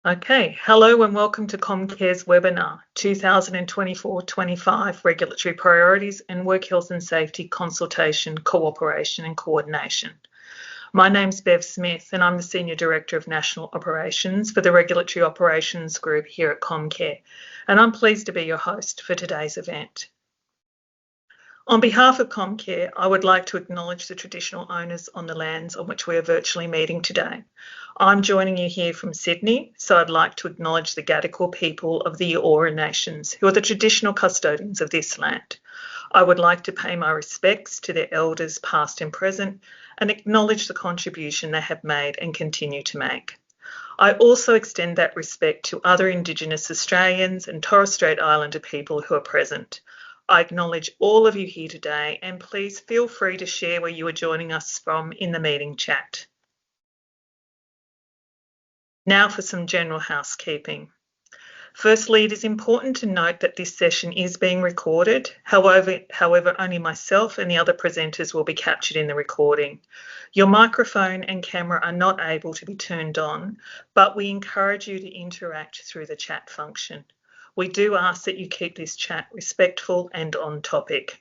Okay, hello and welcome to Comcare's webinar, 2024-25 Regulatory Priorities and Work Health and Safety Consultation, Cooperation and Coordination. My name's Bev Smith and I'm the Senior Director of National Operations for the Regulatory Operations Group here at Comcare, and I'm pleased to be your host for today's event. On behalf of Comcare, I would like to acknowledge the traditional owners on the lands on which we are virtually meeting today. I'm joining you here from Sydney, so I'd like to acknowledge the Gadigal people of the Eora Nations, who are the traditional custodians of this land. I would like to pay my respects to their elders past and present and acknowledge the contribution they have made and continue to make. I also extend that respect to other Indigenous Australians and Torres Strait Islander people who are present. I acknowledge all of you here today and please feel free to share where you are joining us from in the meeting chat. Now for some general housekeeping. Firstly, it is important to note that this session is being recorded. However, only myself and the other presenters will be captured in the recording. Your microphone and camera are not able to be turned on, but we encourage you to interact through the chat function. We do ask that you keep this chat respectful and on topic.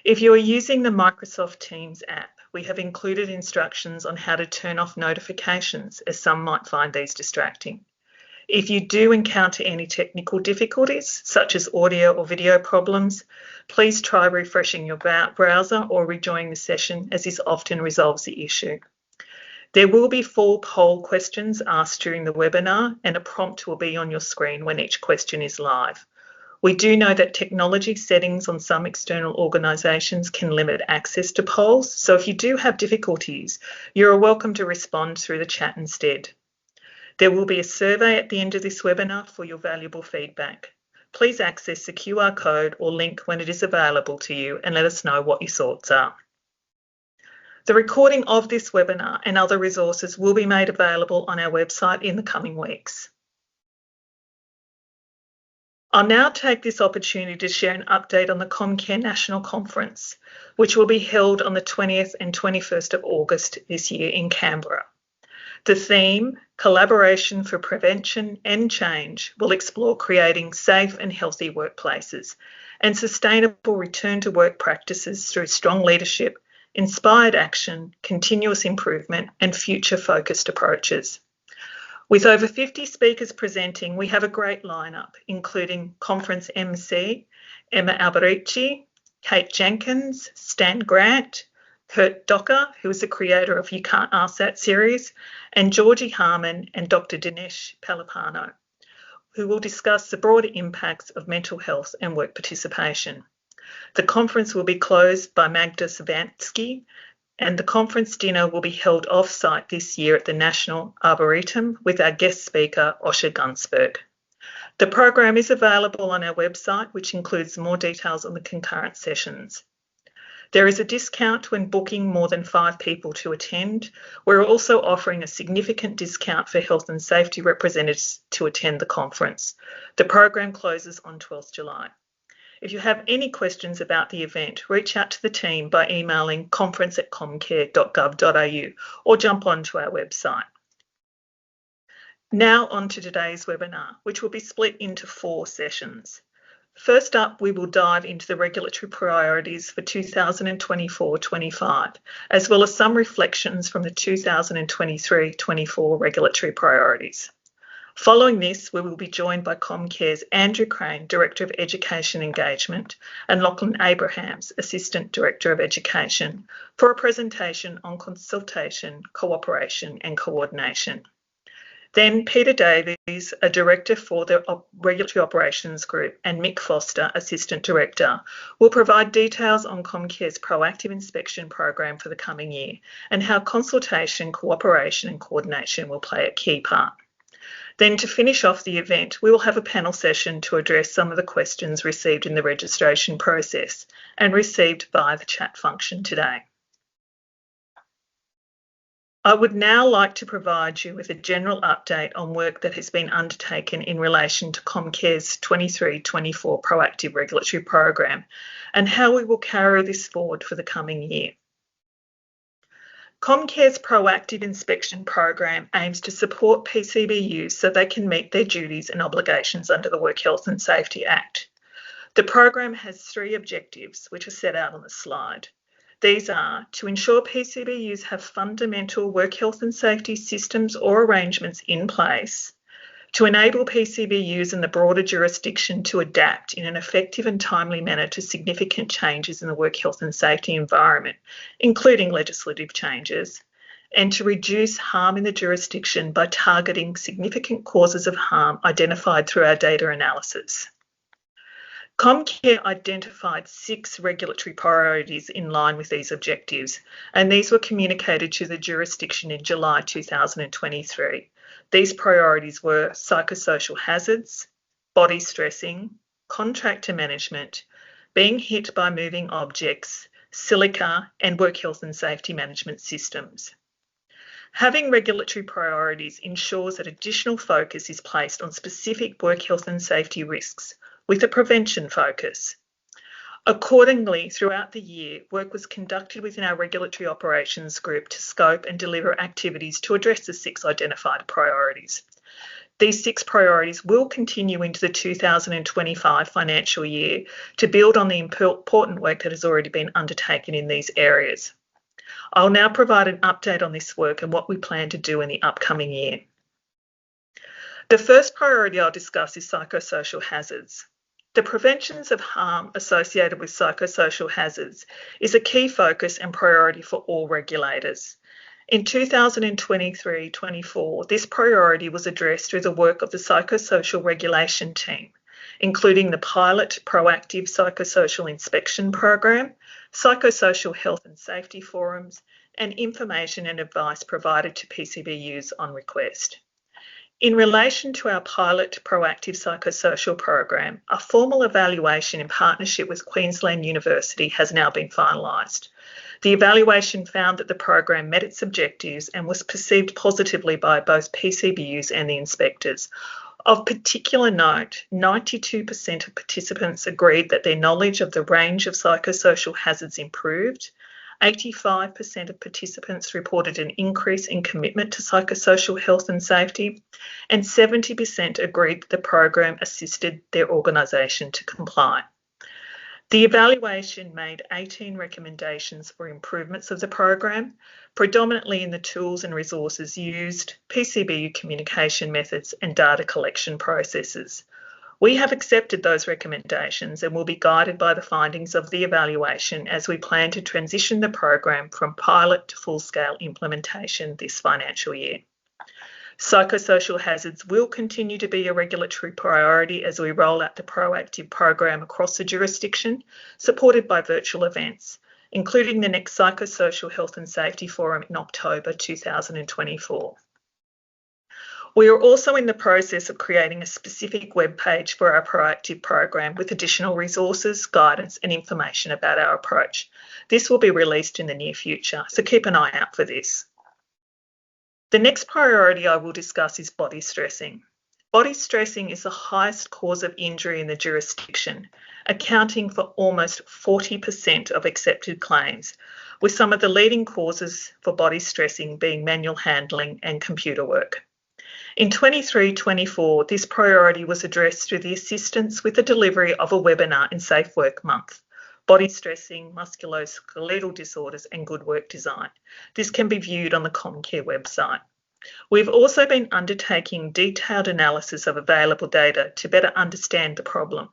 If you are using the Microsoft Teams app, we have included instructions on how to turn off notifications, as some might find these distracting. If you do encounter any technical difficulties, such as audio or video problems, please try refreshing your browser or rejoining the session, as this often resolves the issue. There will be 4 poll questions asked during the webinar, and a prompt will be on your screen when each question is live. We do know that technology settings on some external organisations can limit access to polls, so if you do have difficulties, you are welcome to respond through the chat instead. There will be a survey at the end of this webinar for your valuable feedback. Please access the QR code or link when it is available to you and let us know what your thoughts are. The recording of this webinar and other resources will be made available on our website in the coming weeks. I'll now take this opportunity to share an update on the Comcare National Conference, which will be held on the 20th and 21st of August this year in Canberra. The theme, Collaboration for Prevention and Change, will explore creating safe and healthy workplaces and sustainable return to work practices through strong leadership, inspired action, continuous improvement, and future-focused approaches. With over 50 speakers presenting, we have a great lineup, including Conference MC, Emma Alberici, Kate Jenkins, Stan Grant, Kurt Docker, who is the creator of You Can't Ask That series, and Georgie Harmon and Dr. Dinesh Palipano, who will discuss the broader impacts of mental health and work participation. The conference will be closed by Magda Savansky, and the conference dinner will be held off-site this year at the National Arboretum with our guest speaker, Osher Gunsberg. The program is available on our website, which includes more details on the concurrent sessions. There is a discount when booking more than 5 people to attend. We're also offering a significant discount for health and safety representatives to attend the conference. The program closes on 12th July. If you have any questions about the event, reach out to the team by emailing conference@comcare.gov.au or jump onto our website. Now on to today's webinar, which will be split into 4 sessions. First up, we will dive into the regulatory priorities for 2024-25, as well as some reflections from the 2023-24 regulatory priorities. Following this, we will be joined by Comcare's Andrew Crane, Director of Education Engagement, and Lachlan Abrahams, Assistant Director of Education, for a presentation on consultation, cooperation and coordination. Then Peter Davies, a Director for the Regulatory Operations Group, and Mick Foster, Assistant Director, will provide details on Comcare's proactive inspection program for the coming year and how consultation, cooperation and coordination will play a key part. Then to finish off the event, we will have a panel session to address some of the questions received in the registration process and received via the chat function today. I would now like to provide you with a general update on work that has been undertaken in relation to Comcare's 23-24 proactive regulatory program and how we will carry this forward for the coming year. Comcare's proactive inspection program aims to support PCBUs so they can meet their duties and obligations under the Work Health and Safety Act. The program has 3 objectives, which are set out on the slide. These are to ensure PCBUs have fundamental work health and safety systems or arrangements in place, to enable PCBUs in the broader jurisdiction to adapt in an effective and timely manner to significant changes in the work health and safety environment, including legislative changes, and to reduce harm in the jurisdiction by targeting significant causes of harm identified through our data analysis. Comcare identified 6 regulatory priorities in line with these objectives, and these were communicated to the jurisdiction in July 2023. These priorities were psychosocial hazards, body stressing, contractor management, being hit by moving objects, silica, and work health and safety management systems. Having regulatory priorities ensures that additional focus is placed on specific work health and safety risks with a prevention focus. Accordingly, throughout the year, work was conducted within our regulatory operations group to scope and deliver activities to address the 6 identified priorities. These 6 priorities will continue into the 2025 financial year to build on the important work that has already been undertaken in these areas. I'll now provide an update on this work and what we plan to do in the upcoming year. The first priority I'll discuss is psychosocial hazards. The preventions of harm associated with psychosocial hazards is a key focus and priority for all regulators. In 2023-24, this priority was addressed through the work of the Psychosocial Regulation Team, including the pilot proactive psychosocial inspection program, psychosocial health and safety forums, and information and advice provided to PCBUs on request. In relation to our pilot proactive psychosocial program, a formal evaluation in partnership with Queensland University has now been finalised. The evaluation found that the program met its objectives and was perceived positively by both PCBUs and the inspectors. Of particular note, 92% of participants agreed that their knowledge of the range of psychosocial hazards improved. 85% of participants reported an increase in commitment to psychosocial health and safety, and 70% agreed that the program assisted their organisation to comply. The evaluation made 18 recommendations for improvements of the program, predominantly in the tools and resources used, PCBU communication methods, and data collection processes. We have accepted those recommendations and will be guided by the findings of the evaluation as we plan to transition the program from pilot to full-scale implementation this financial year. Psychosocial hazards will continue to be a regulatory priority as we roll out the proactive program across the jurisdiction, supported by virtual events, including the next Psychosocial Health and Safety Forum in October 2024. We are also in the process of creating a specific web page for our proactive program with additional resources, guidance, and information about our approach. This will be released in the near future, so keep an eye out for this. The next priority I will discuss is body stressing. Body stressing is the highest cause of injury in the jurisdiction, accounting for almost 40% of accepted claims, with some of the leading causes for body stressing being manual handling and computer work. In 23-24, this priority was addressed through the assistance with the delivery of a webinar in Safe Work Month, Body Stressing, Musculoskeletal Disorders and Good Work Design. This can be viewed on the Comcare website. We've also been undertaking detailed analysis of available data to better understand the problem.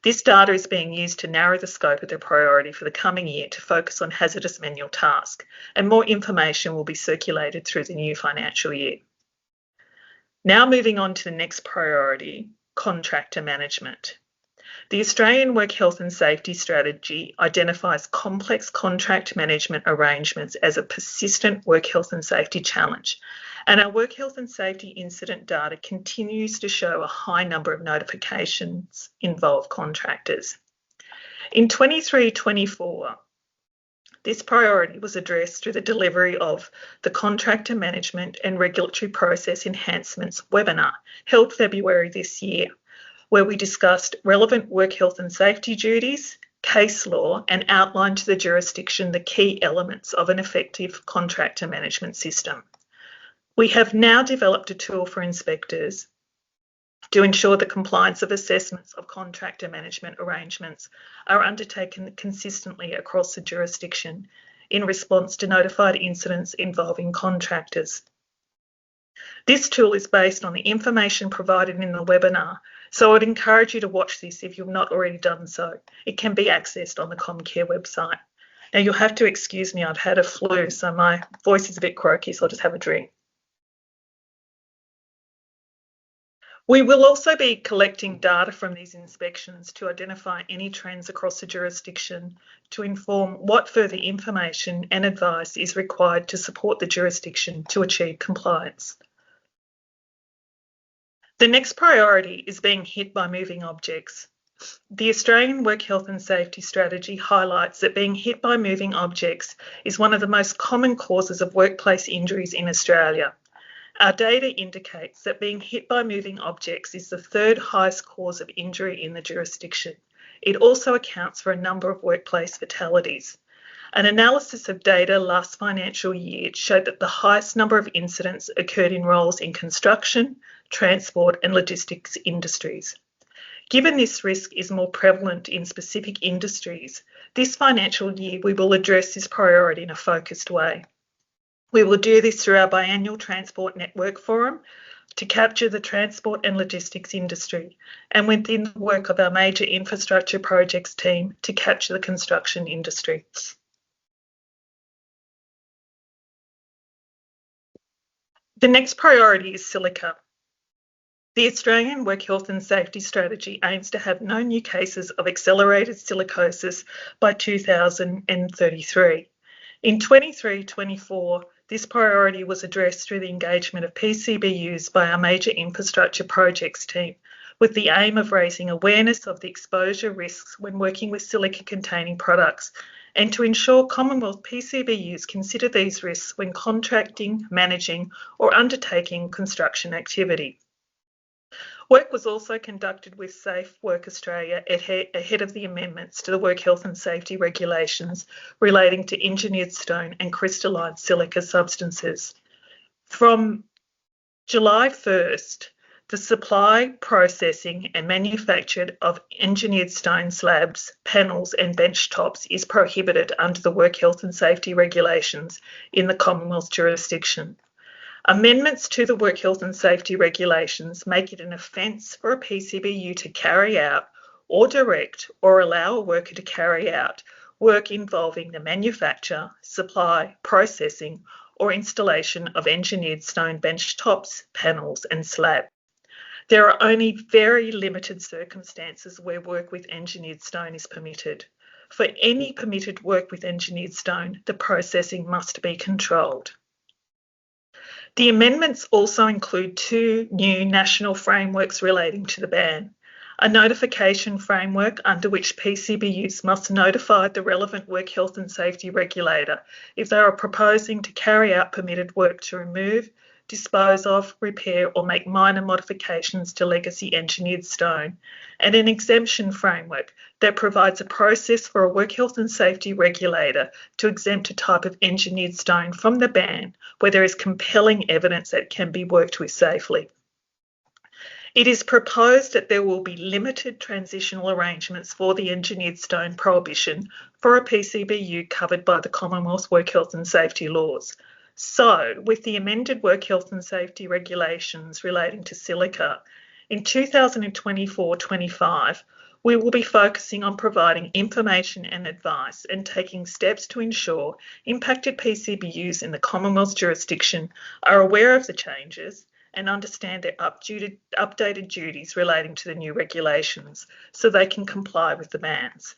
This data is being used to narrow the scope of the priority for the coming year to focus on hazardous manual tasks, and more information will be circulated through the new financial year. Now moving on to the next priority, contractor management. The Australian Work Health and Safety Strategy identifies complex contract management arrangements as a persistent work health and safety challenge, and our work health and safety incident data continues to show a high number of notifications involve contractors. In 23-24, this priority was addressed through the delivery of the Contractor Management and Regulatory Process Enhancements webinar held February this year, where we discussed relevant work health and safety duties, case law, and outline to the jurisdiction the key elements of an effective contractor management system. We have now developed a tool for inspectors to ensure the compliance of assessments of contractor management arrangements are undertaken consistently across the jurisdiction in response to notified incidents involving contractors. This tool is based on the information provided in the webinar, so I would encourage you to watch this if you've not already done so. It can be accessed on the Comcare website. Now you'll have to excuse me, I've had a flu, so my voice is a bit croaky, so I'll just have a drink. We will also be collecting data from these inspections to identify any trends across the jurisdiction to inform what further information and advice is required to support the jurisdiction to achieve compliance. The next priority is being hit by moving objects. The Australian Work Health and Safety Strategy highlights that being hit by moving objects is one of the most common causes of workplace injuries in Australia. Our data indicates that being hit by moving objects is the third highest cause of injury in the jurisdiction. It also accounts for a number of workplace fatalities. An analysis of data last financial year showed that the highest number of incidents occurred in roles in construction, transport and logistics industries. Given this risk is more prevalent in specific industries, this financial year we will address this priority in a focused way. We will do this through our biannual Transport Network Forum to capture the transport and logistics industry, and within the work of our major infrastructure projects team to capture the construction industry. The next priority is silica. The Australian Work Health and Safety Strategy aims to have no new cases of accelerated silicosis by 2033. In 23-24, this priority was addressed through the engagement of PCBUs by our major infrastructure projects team, with the aim of raising awareness of the exposure risks when working with silica-containing products, and to ensure Commonwealth PCBUs consider these risks when contracting, managing, or undertaking construction activity. Work was also conducted with Safe Work Australia ahead of the amendments to the Work Health and Safety regulations relating to engineered stone and crystalline silica substances. From July 1st, the supply, processing and manufacture of engineered stone slabs, panels and bench tops is prohibited under the Work Health and Safety regulations in the Commonwealth jurisdiction. Amendments to the Work Health and Safety regulations make it an offence for a PCBU to carry out or direct or allow a worker to carry out work involving the manufacture, supply, processing or installation of engineered stone bench tops, panels and slab. There are only very limited circumstances where work with engineered stone is permitted. For any permitted work with engineered stone, the processing must be controlled. The amendments also include two new national frameworks relating to the ban. A notification framework under which PCBUs must notify the relevant Work Health and Safety regulator if they are proposing to carry out permitted work to remove, dispose of, repair or make minor modifications to legacy engineered stone, and an exemption framework that provides a process for a Work Health and Safety regulator to exempt a type of engineered stone from the ban where there is compelling evidence that it can be worked with safely. It is proposed that there will be limited transitional arrangements for the engineered stone prohibition for a PCBU covered by the Commonwealth Work Health and Safety laws. So, with the amended Work Health and Safety regulations relating to silica, in 2024-25, we will be focusing on providing information and advice and taking steps to ensure impacted PCBUs in the Commonwealth jurisdiction are aware of the changes and understand their updated duties relating to the new regulations so they can comply with the bans.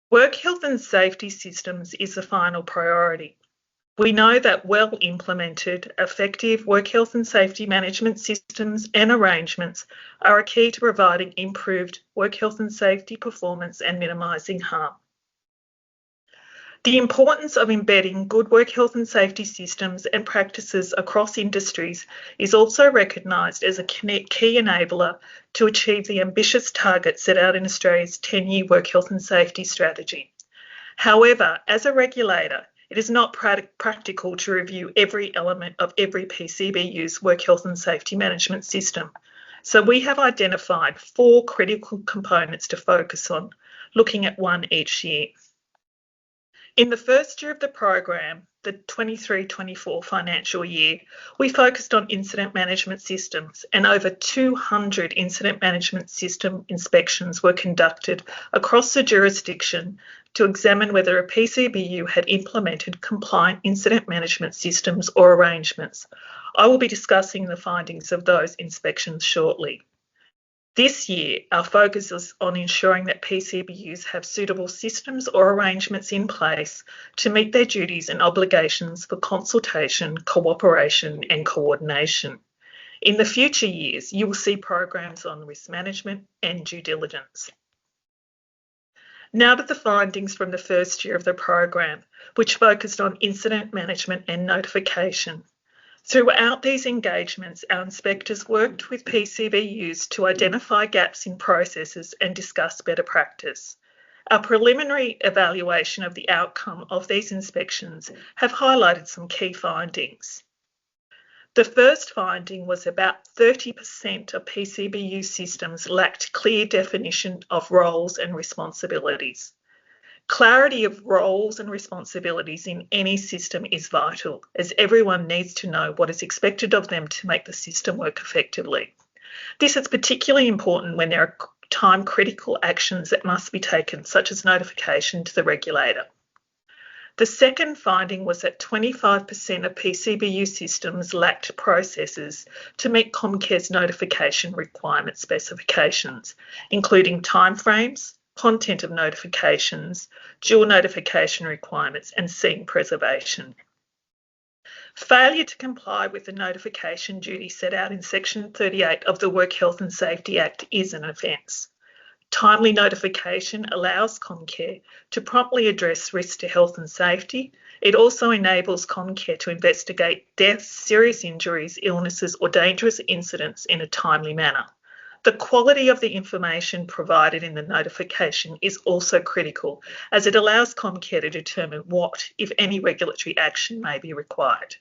Work health and safety systems is the final priority. We know that well-implemented, effective work health and safety management systems and arrangements are a key to providing improved work health and safety performance and minimising harm. The importance of embedding good work health and safety systems and practices across industries is also recognised as a key enabler to achieve the ambitious targets set out in Australia's 10-year work health and safety strategy. However, as a regulator, it is not practical to review every element of every PCBU's work health and safety management system. So we have identified 4 critical components to focus on, looking at one each year. In the first year of the program, the 23-24 financial year, we focused on incident management systems, and over 200 incident management system inspections were conducted across the jurisdiction to examine whether a PCBU had implemented compliant incident management systems or arrangements. I will be discussing the findings of those inspections shortly. This year, our focus is on ensuring that PCBUs have suitable systems or arrangements in place to meet their duties and obligations for consultation, cooperation and coordination. In the future years, you will see programs on risk management and due diligence. Now to the findings from the first year of the program, which focused on incident management and notification. Throughout these engagements, our inspectors worked with PCBUs to identify gaps in processes and discuss better practice. Our preliminary evaluation of the outcome of these inspections have highlighted some key findings. The first finding was about 30% of PCBU systems lacked clear definition of roles and responsibilities. Clarity of roles and responsibilities in any system is vital, as everyone needs to know what is expected of them to make the system work effectively. This is particularly important when there are time-critical actions that must be taken, such as notification to the regulator. The second finding was that 25% of PCBU systems lacked processes to meet Comcare's notification requirement specifications, including timeframes, content of notifications, dual notification requirements and scene preservation. Failure to comply with the notification duty set out in Section 38 of the Work Health and Safety Act is an offence. Timely notification allows Comcare to promptly address risks to health and safety. It also enables Comcare to investigate deaths, serious injuries, illnesses or dangerous incidents in a timely manner. The quality of the information provided in the notification is also critical, as it allows Comcare to determine what, if any, regulatory action may be required.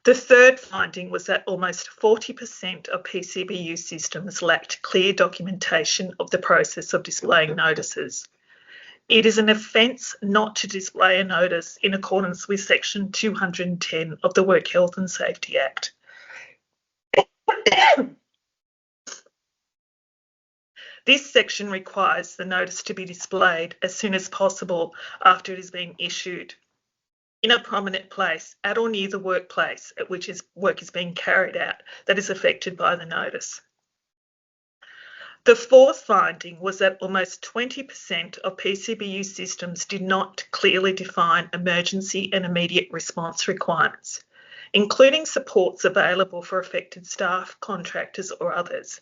The third finding was that almost 40% of PCBU systems lacked clear documentation of the process of displaying notices. It is an offence not to display a notice in accordance with Section 210 of the Work Health and Safety Act. This section requires the notice to be displayed as soon as possible after it has been issued in a prominent place at or near the workplace at which work is being carried out that is affected by the notice. The fourth finding was that almost 20% of PCBU systems did not clearly define emergency and immediate response requirements, including supports available for affected staff, contractors or others.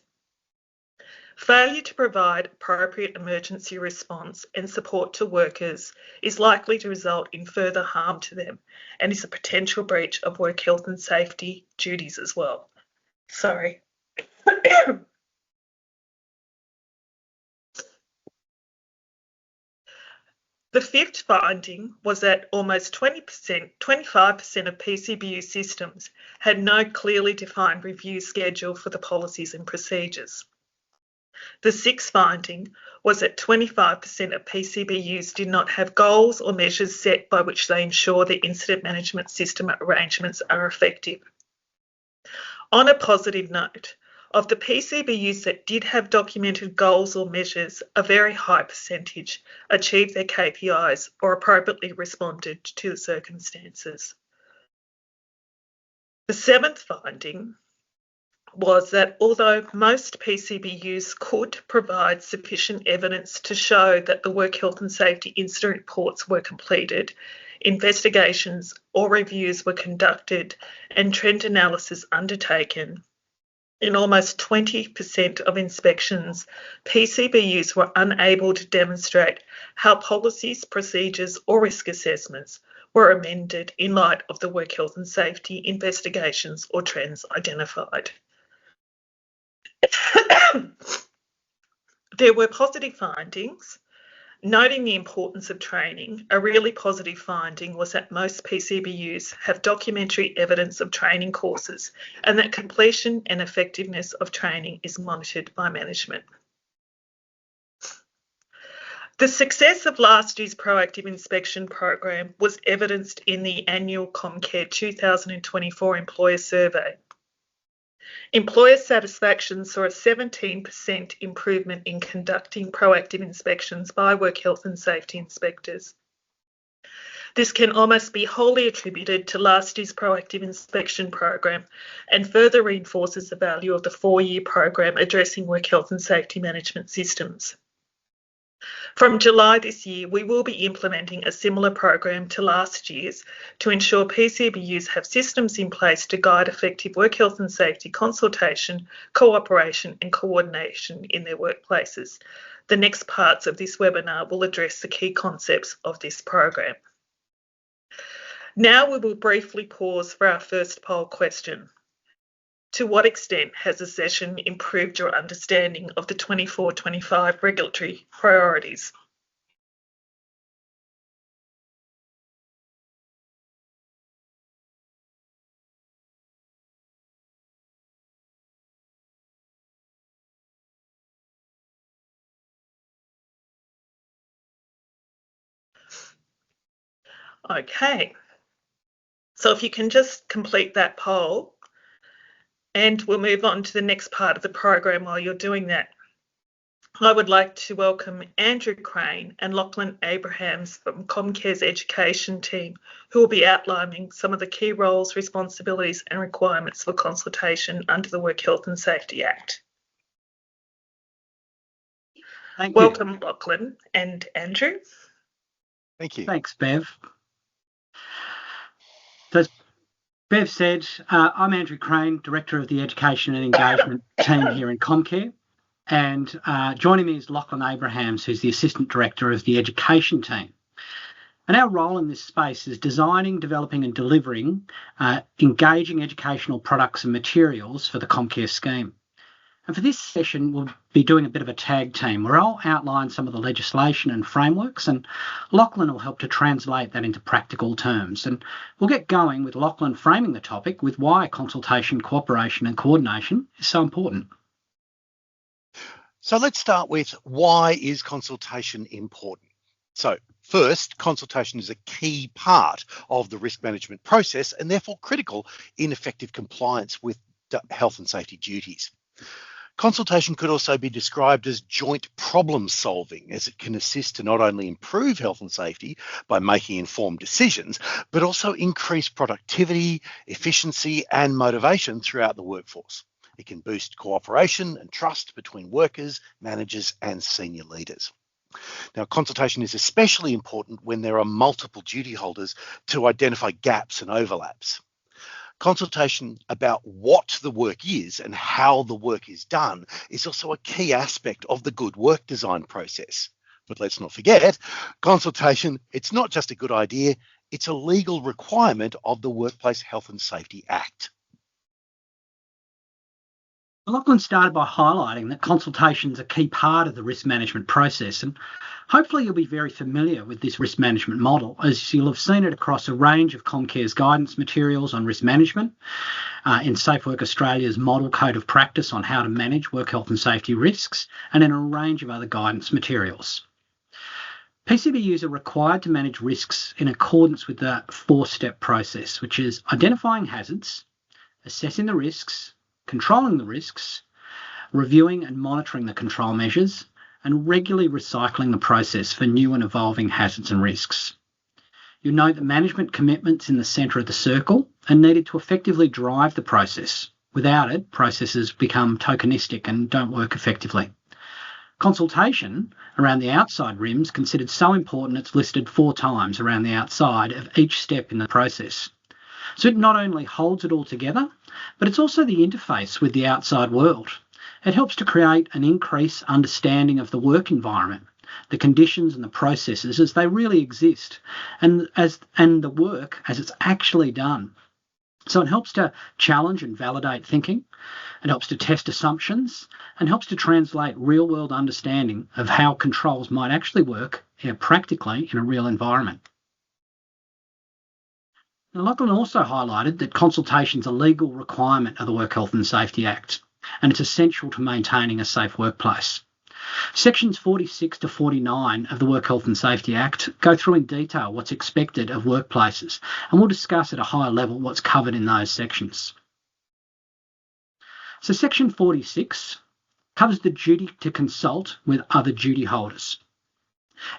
Failure to provide appropriate emergency response and support to workers is likely to result in further harm to them and is a potential breach of work health and safety duties as well. Sorry. The fifth finding was that almost 25% of PCBU systems had no clearly defined review schedule for the policies and procedures. The sixth finding was that 25% of PCBUs did not have goals or measures set by which they ensure the incident management system arrangements are effective. On a positive note, of the PCBUs that did have documented goals or measures, a very high percentage achieved their KPIs or appropriately responded to the circumstances. The seventh finding was that although most PCBUs could provide sufficient evidence to show that the work health and safety incident reports were completed, investigations or reviews were conducted and trend analysis undertaken, In almost 20% of inspections, PCBUs were unable to demonstrate how policies, procedures, or risk assessments were amended in light of the work health and safety investigations or trends identified. There were positive findings. Noting the importance of training, a really positive finding was that most PCBUs have documentary evidence of training courses and that completion and effectiveness of training is monitored by management. The success of last year's proactive inspection program was evidenced in the annual Comcare 2024 employer survey. Employer satisfaction saw a 17% improvement in conducting proactive inspections by work health and safety inspectors. This can almost be wholly attributed to last year's proactive inspection program and further reinforces the value of the 4-year program addressing work health and safety management systems. From July this year, we will be implementing a similar program to last year's to ensure PCBUs have systems in place to guide effective work health and safety consultation, cooperation and coordination in their workplaces. The next parts of this webinar will address the key concepts of this program. Now we will briefly pause for our first poll question. To what extent has the session improved your understanding of the 24-25 regulatory priorities? Okay, so if you can just complete that poll, and we'll move on to the next part of the program while you're doing that. I would like to welcome Andrew Crane and Lachlan Abrahams from Comcare's education team, who will be outlining some of the key roles, responsibilities and requirements for consultation under the Work Health and Safety Act. Thank you. Welcome, Lachlan and Andrew. Thank you. Thanks, Bev. So as Bev said, I'm Andrew Crane, Director of the Education and Engagement team here in Comcare. And joining me is Lachlan Abrahams, who's the Assistant Director of the Education team. And our role in this space is designing, developing and delivering engaging educational products and materials for the Comcare scheme. And for this session, we'll be doing a bit of a tag team where I'll outline some of the legislation and frameworks, and Lachlan will help to translate that into practical terms. And we'll get going with Lachlan framing the topic with why consultation, cooperation and coordination is so important. So let's start with, why is consultation important? So first, consultation is a key part of the risk management process and therefore critical in effective compliance with health and safety duties. Consultation could also be described as joint problem solving, as it can assist to not only improve health and safety by making informed decisions, but also increase productivity, efficiency and motivation throughout the workforce. It can boost cooperation and trust between workers, managers and senior leaders. Now, consultation is especially important when there are multiple duty holders to identify gaps and overlaps. Consultation about what the work is and how the work is done is also a key aspect of the good work design process. But let's not forget, consultation, it's not just a good idea, it's a legal requirement of the Workplace Health and Safety Act. Lachlan started by highlighting that consultation is a key part of the risk management process, and hopefully you'll be very familiar with this risk management model, as you'll have seen it across a range of Comcare's guidance materials on risk management, in Safe Work Australia's model code of practice on how to manage work health and safety risks, and in a range of other guidance materials. PCBUs are required to manage risks in accordance with the 4-step process, which is identifying hazards, assessing the risks, controlling the risks, reviewing and monitoring the control measures, and regularly recycling the process for new and evolving hazards and risks. You'll note that management commitment's in the centre of the circle and needed to effectively drive the process. Without it, processes become tokenistic and don't work effectively. Consultation around the outside rims considered so important it's listed 4 times around the outside of each step in the process. So it not only holds it all together, but it's also the interface with the outside world. It helps to create an increased understanding of the work environment, the conditions and the processes as they really exist, and the work as it's actually done. So it helps to challenge and validate thinking. It helps to test assumptions and helps to translate real-world understanding of how controls might actually work practically in a real environment. Now, Lachlan also highlighted that consultation is a legal requirement of the Work Health and Safety Act, and it's essential to maintaining a safe workplace. Sections 46 to 49 of the Work Health and Safety Act go through in detail what's expected of workplaces, and we'll discuss at a higher level what's covered in those sections. So Section 46 covers the duty to consult with other duty holders.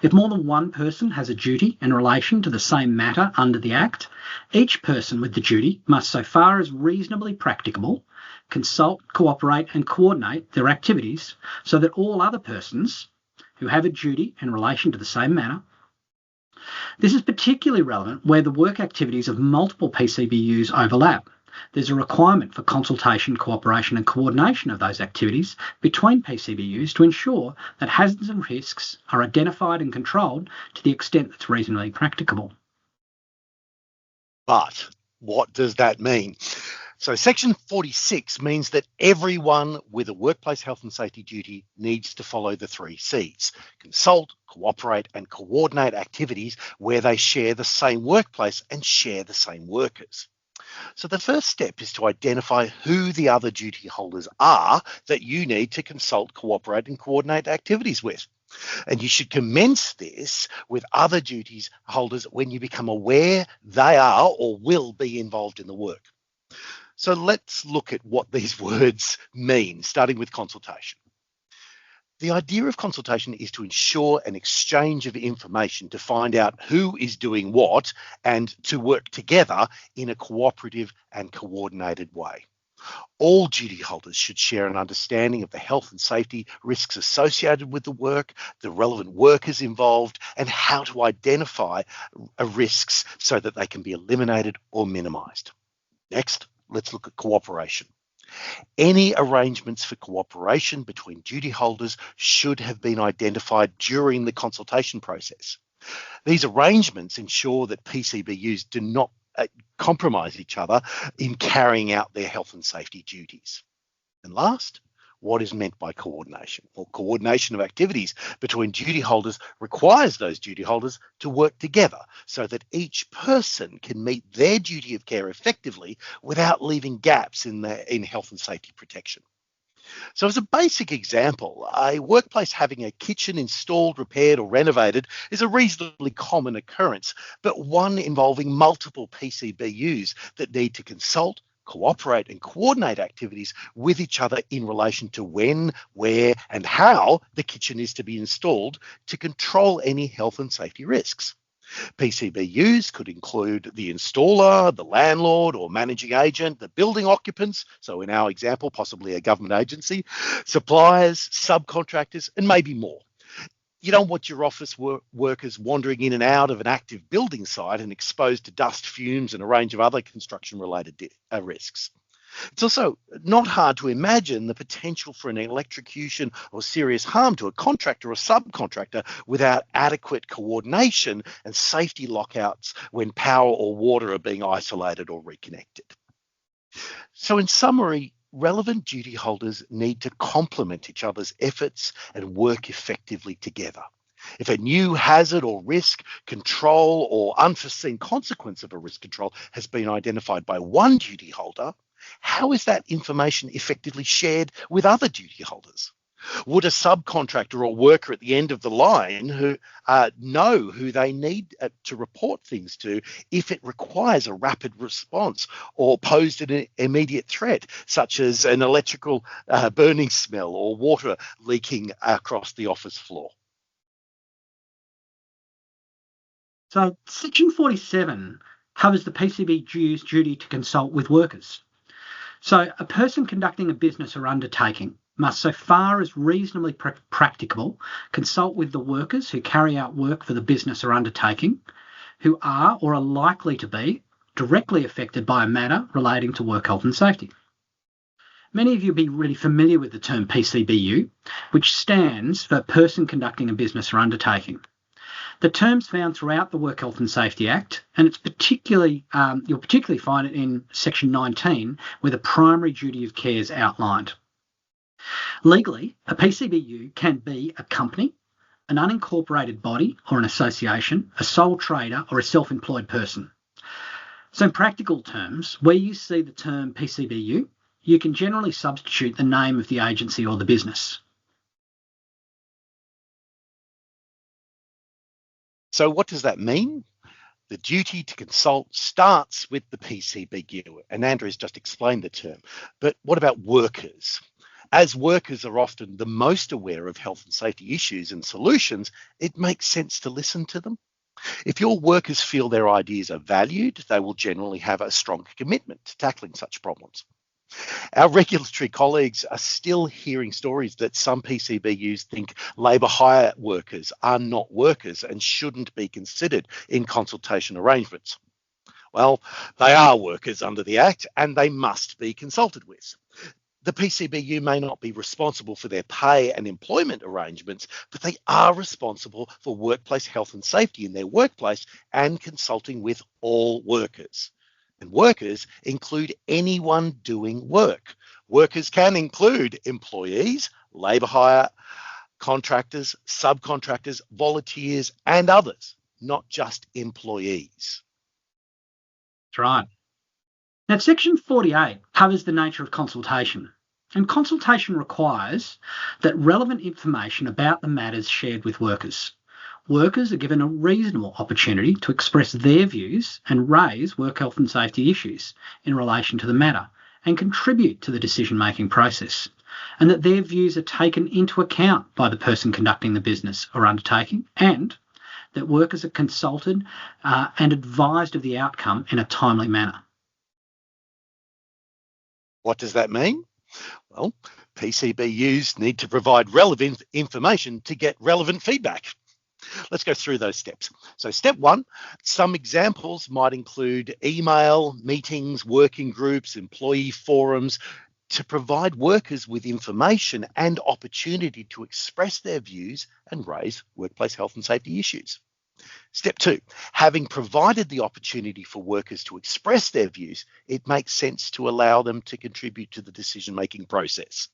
If more than one person has a duty in relation to the same matter under the Act, each person with the duty must, so far as reasonably practicable, consult, cooperate and coordinate their activities so that all other persons who have a duty in relation to the same matter. This is particularly relevant where the work activities of multiple PCBUs overlap. There's a requirement for consultation, cooperation and coordination of those activities between PCBUs to ensure that hazards and risks are identified and controlled to the extent that's reasonably practicable. But what does that mean? So Section 46 means that everyone with a workplace health and safety duty needs to follow the 3 Cs: consult, cooperate and coordinate activities where they share the same workplace and share the same workers. So the first step is to identify who the other duty holders are that you need to consult, cooperate and coordinate activities with. And you should commence this with other duties holders when you become aware they are or will be involved in the work. So let's look at what these words mean, starting with consultation. The idea of consultation is to ensure an exchange of information to find out who is doing what and to work together in a cooperative and coordinated way. All duty holders should share an understanding of the health and safety risks associated with the work, the relevant workers involved, and how to identify risks so that they can be eliminated or minimised. Next, let's look at cooperation. Any arrangements for cooperation between duty holders should have been identified during the consultation process. These arrangements ensure that PCBUs do not compromise each other in carrying out their health and safety duties. And last, what is meant by coordination? Well, coordination of activities between duty holders requires those duty holders to work together so that each person can meet their duty of care effectively without leaving gaps in health and safety protection. So as a basic example, a workplace having a kitchen installed, repaired or renovated is a reasonably common occurrence, but one involving multiple PCBUs that need to consult, cooperate and coordinate activities with each other in relation to when, where and how the kitchen is to be installed to control any health and safety risks. PCBUs could include the installer, the landlord or managing agent, the building occupants, so in our example, possibly a government agency, suppliers, subcontractors, and maybe more. You don't want your office workers wandering in and out of an active building site and exposed to dust, fumes, and a range of other construction-related risks. It's also not hard to imagine the potential for an electrocution or serious harm to a contractor or subcontractor without adequate coordination and safety lockouts when power or water are being isolated or reconnected. So in summary, relevant duty holders need to complement each other's efforts and work effectively together. If a new hazard or risk, control or unforeseen consequence of a risk control has been identified by one duty holder, how is that information effectively shared with other duty holders? Would a subcontractor or worker at the end of the line who know who they need to report things to if it requires a rapid response or posed an immediate threat, such as an electrical burning smell or water leaking across the office floor? So Section 47 covers the PCBU's duty to consult with workers. So a person conducting a business or undertaking must, so far as reasonably practicable, consult with the workers who carry out work for the business or undertaking, who are or are likely to be directly affected by a matter relating to work health and safety. Many of you will be really familiar with the term PCBU, which stands for Person Conducting a Business or Undertaking. The term's found throughout the Work Health and Safety Act, and it's you'll particularly find it in Section 19, where the primary duty of care is outlined. Legally, a PCBU can be a company, an unincorporated body or an association, a sole trader, or a self-employed person. So in practical terms, where you see the term PCBU, you can generally substitute the name of the agency or the business. So what does that mean? The duty to consult starts with the PCBU, and Andrew's just explained the term. But what about workers? As workers are often the most aware of health and safety issues and solutions, it makes sense to listen to them. If your workers feel their ideas are valued, they will generally have a strong commitment to tackling such problems. Our regulatory colleagues are still hearing stories that some PCBUs think labour hire workers are not workers and shouldn't be considered in consultation arrangements. Well, they are workers under the Act and they must be consulted with. The PCBU may not be responsible for their pay and employment arrangements, but they are responsible for workplace health and safety in their workplace and consulting with all workers. And workers include anyone doing work. Workers can include employees, labour hire, contractors, subcontractors, volunteers, and others, not just employees. That's right. Now, Section 48 covers the nature of consultation, and consultation requires that relevant information about the matters shared with workers. Workers are given a reasonable opportunity to express their views and raise work health and safety issues in relation to the matter and contribute to the decision-making process, and that their views are taken into account by the person conducting the business or undertaking, and that workers are consulted and advised of the outcome in a timely manner. What does that mean? Well, PCBUs need to provide relevant information to get relevant feedback. Let's go through those steps. So step one, some examples might include email, meetings, working groups, employee forums, to provide workers with information and opportunity to express their views and raise workplace health and safety issues. Step two, having provided the opportunity for workers to express their views, it makes sense to allow them to contribute to the decision-making process.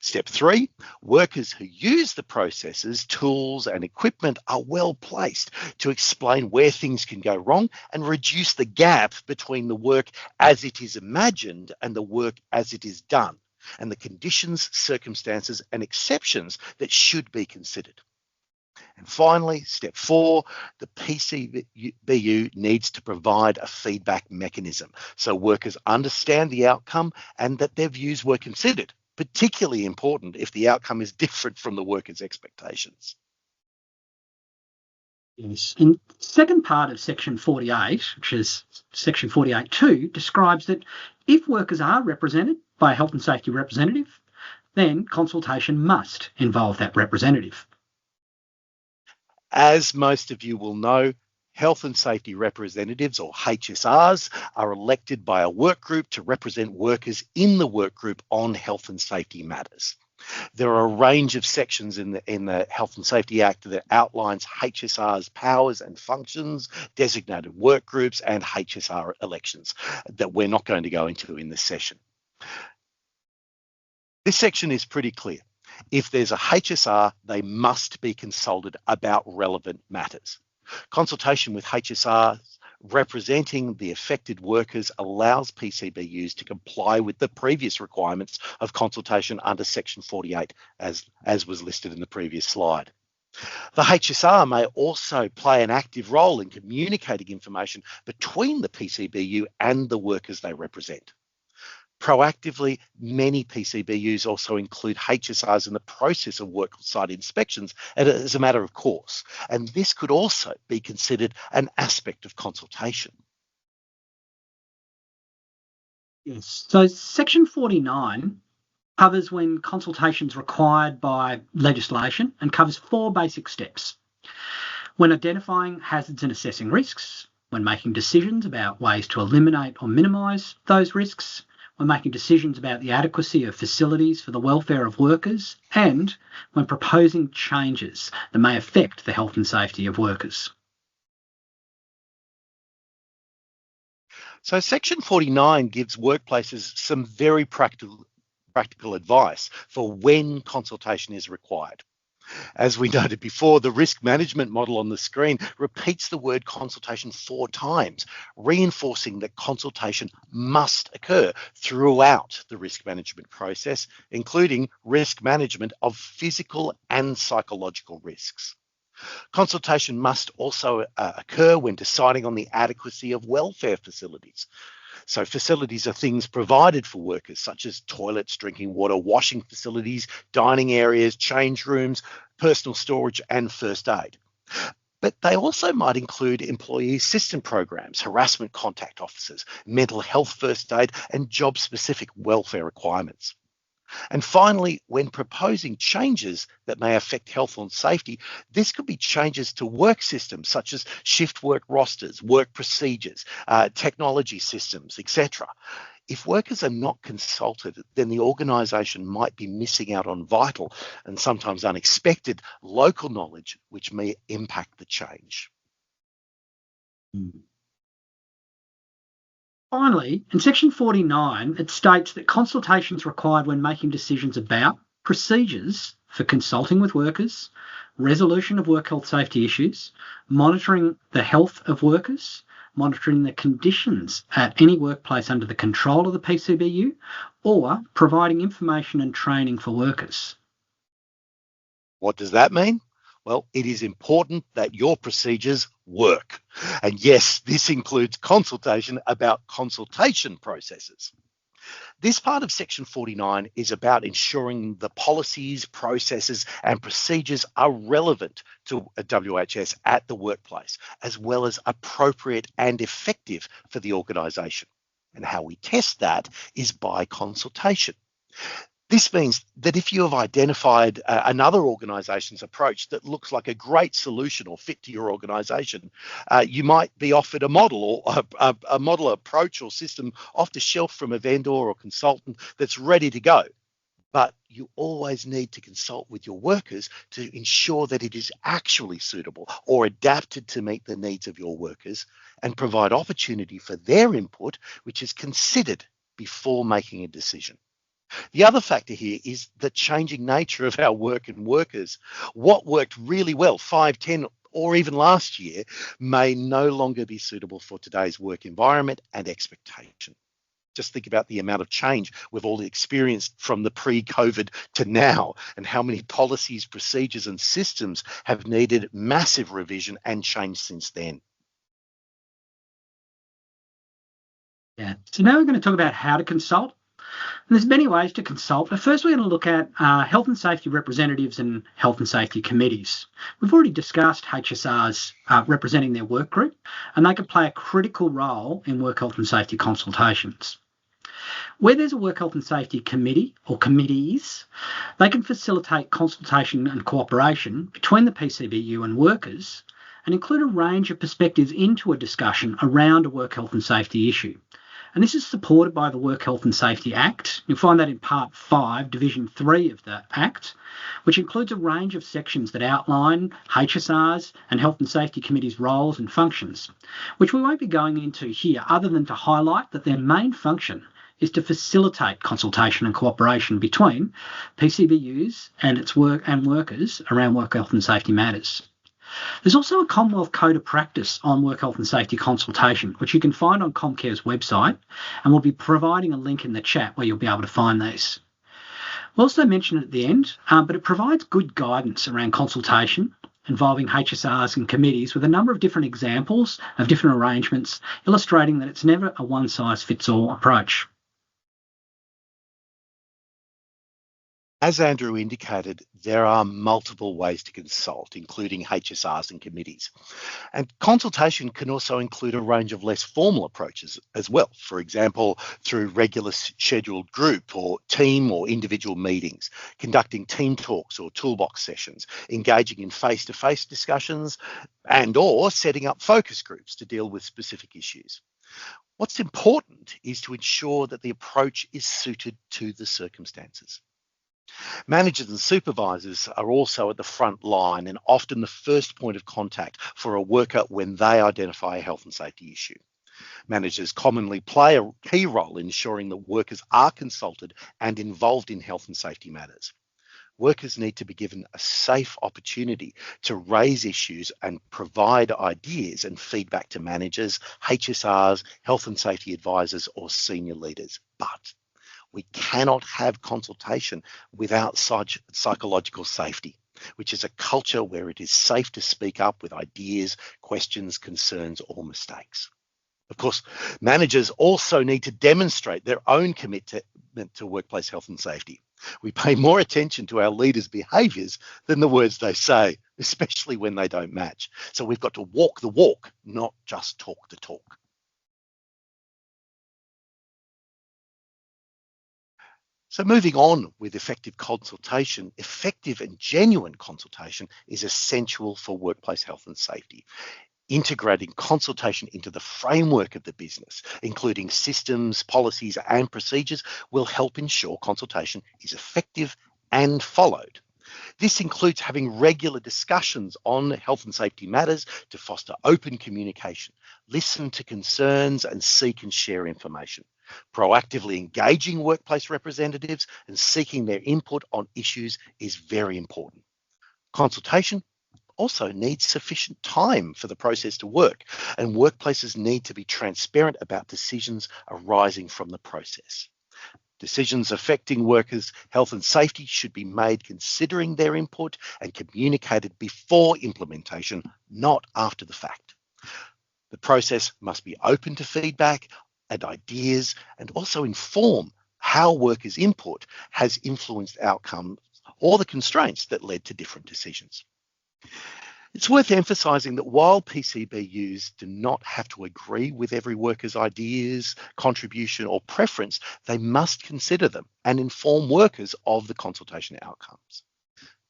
Step three, workers who use the processes, tools, and equipment are well placed to explain where things can go wrong and reduce the gap between the work as it is imagined and the work as it is done, and the conditions, circumstances, and exceptions that should be considered. And finally, step four, the PCBU needs to provide a feedback mechanism so workers understand the outcome and that their views were considered, particularly important if the outcome is different from the workers' expectations. Yes. And the second part of Section 48, which is Section 48.2, describes that if workers are represented by a health and safety representative, then consultation must involve that representative. As most of you will know, health and safety representatives, or HSRs, are elected by a work group to represent workers in the work group on health and safety matters. There are a range of sections in the Health and Safety Act that outlines HSR's powers and functions, designated work groups, and HSR elections that we're not going to go into in this session. This section is pretty clear. If there's a HSR, they must be consulted about relevant matters. Consultation with HSR representing the affected workers allows PCBUs to comply with the previous requirements of consultation under Section 48, as was listed in the previous slide. The HSR may also play an active role in communicating information between the PCBU and the workers they represent. Proactively, many PCBUs also include HSRs in the process of worksite inspections as a matter of course, and this could also be considered an aspect of consultation. Yes. So Section 49 covers when consultation is required by legislation and covers 4 basic steps. When identifying hazards and assessing risks, when making decisions about ways to eliminate or minimise those risks, when making decisions about the adequacy of facilities for the welfare of workers, and when proposing changes that may affect the health and safety of workers. So Section 49 gives workplaces some very practical advice for when consultation is required. As we noted before, the risk management model on the screen repeats the word consultation 4 times, reinforcing that consultation must occur throughout the risk management process, including risk management of physical and psychological risks. Consultation must also occur when deciding on the adequacy of welfare facilities. So facilities are things provided for workers, such as toilets, drinking water, washing facilities, dining areas, change rooms, personal storage, and first aid. But they also might include employee assistance programs, harassment contact officers, mental health first aid, and job-specific welfare requirements. And finally, when proposing changes that may affect health and safety, this could be changes to work systems such as shift work rosters, work procedures, technology systems, etc. If workers are not consulted, then the organisation might be missing out on vital and sometimes unexpected local knowledge, which may impact the change. Finally, in Section 49, it states that consultation is required when making decisions about procedures for consulting with workers, resolution of work health safety issues, monitoring the health of workers, monitoring the conditions at any workplace under the control of the PCBU, or providing information and training for workers. What does that mean? Well, it is important that your procedures work. And yes, this includes consultation about consultation processes. This part of Section 49 is about ensuring the policies, processes, and procedures are relevant to a WHS at the workplace, as well as appropriate and effective for the organisation. And how we test that is by consultation. This means that if you have identified another organisation's approach that looks like a great solution or fit to your organisation, you might be offered a model or a model approach or system off the shelf from a vendor or consultant that's ready to go. But you always need to consult with your workers to ensure that it is actually suitable or adapted to meet the needs of your workers and provide opportunity for their input, which is considered before making a decision. The other factor here is the changing nature of our work and workers. What worked really well 5, 10, or even last year may no longer be suitable for today's work environment and expectation. Just think about the amount of change we've all experienced from the pre-COVID to now, and how many policies, procedures, and systems have needed massive revision and change since then. Yeah. So now we're going to talk about how to consult. And there's many ways to consult, but first we're going to look at health and safety representatives and health and safety committees. We've already discussed HSRs representing their work group, and they can play a critical role in work health and safety consultations. Where there's a work health and safety committee or committees, they can facilitate consultation and cooperation between the PCBU and workers and include a range of perspectives into a discussion around a work health and safety issue. And this is supported by the Work Health and Safety Act. You'll find that in Part 5, Division 3 of the Act, which includes a range of sections that outline HSRs and Health and Safety Committees' roles and functions, which we won't be going into here other than to highlight that their main function is to facilitate consultation and cooperation between PCBUs and its workers around work health and safety matters. There's also a Commonwealth Code of Practice on work health and safety consultation, which you can find on Comcare's website, and we'll be providing a link in the chat where you'll be able to find these. We'll also mention it at the end, but it provides good guidance around consultation involving HSRs and committees with a number of different examples of different arrangements, illustrating that it's never a one-size-fits-all approach. As Andrew indicated, there are multiple ways to consult, including HSRs and committees. And consultation can also include a range of less formal approaches as well. For example, through regular scheduled group or team or individual meetings, conducting team talks or toolbox sessions, engaging in face-to-face discussions, and or setting up focus groups to deal with specific issues. What's important is to ensure that the approach is suited to the circumstances. Managers and supervisors are also at the front line and often the first point of contact for a worker when they identify a health and safety issue. Managers commonly play a key role in ensuring that workers are consulted and involved in health and safety matters. Workers need to be given a safe opportunity to raise issues and provide ideas and feedback to managers, HSRs, health and safety advisors, or senior leaders. But we cannot have consultation without such psychological safety, which is a culture where it is safe to speak up with ideas, questions, concerns, or mistakes. Of course, managers also need to demonstrate their own commitment to workplace health and safety. We pay more attention to our leaders' behaviours than the words they say, especially when they don't match. So we've got to walk the walk, not just talk the talk. So moving on with effective consultation, effective and genuine consultation is essential for workplace health and safety. Integrating consultation into the framework of the business, including systems, policies, and procedures, will help ensure consultation is effective and followed. This includes having regular discussions on health and safety matters to foster open communication, listen to concerns, and seek and share information. Proactively engaging workplace representatives and seeking their input on issues is very important. Consultation also needs sufficient time for the process to work, and workplaces need to be transparent about decisions arising from the process. Decisions affecting workers' health and safety should be made considering their input and communicated before implementation, not after the fact. The process must be open to feedback and ideas, and also inform how workers' input has influenced outcomes or the constraints that led to different decisions. It's worth emphasising that while PCBUs do not have to agree with every worker's ideas, contribution, or preference, they must consider them and inform workers of the consultation outcomes.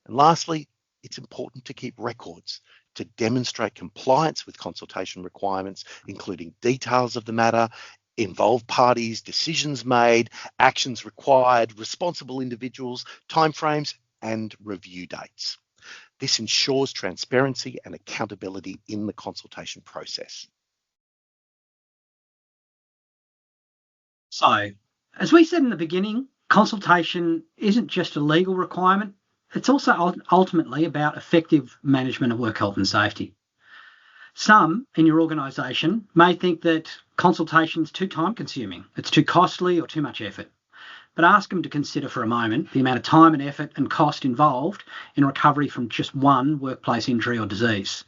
And lastly, it's important to keep records to demonstrate compliance with consultation requirements, including details of the matter, involved parties, decisions made, actions required, responsible individuals, timeframes, and review dates. This ensures transparency and accountability in the consultation process. So, as we said in the beginning, consultation isn't just a legal requirement, it's also ultimately about effective management of work health and safety. Some in your organisation may think that consultation is too time consuming, it's too costly or too much effort. But ask them to consider for a moment the amount of time and effort and cost involved in recovery from just one workplace injury or disease,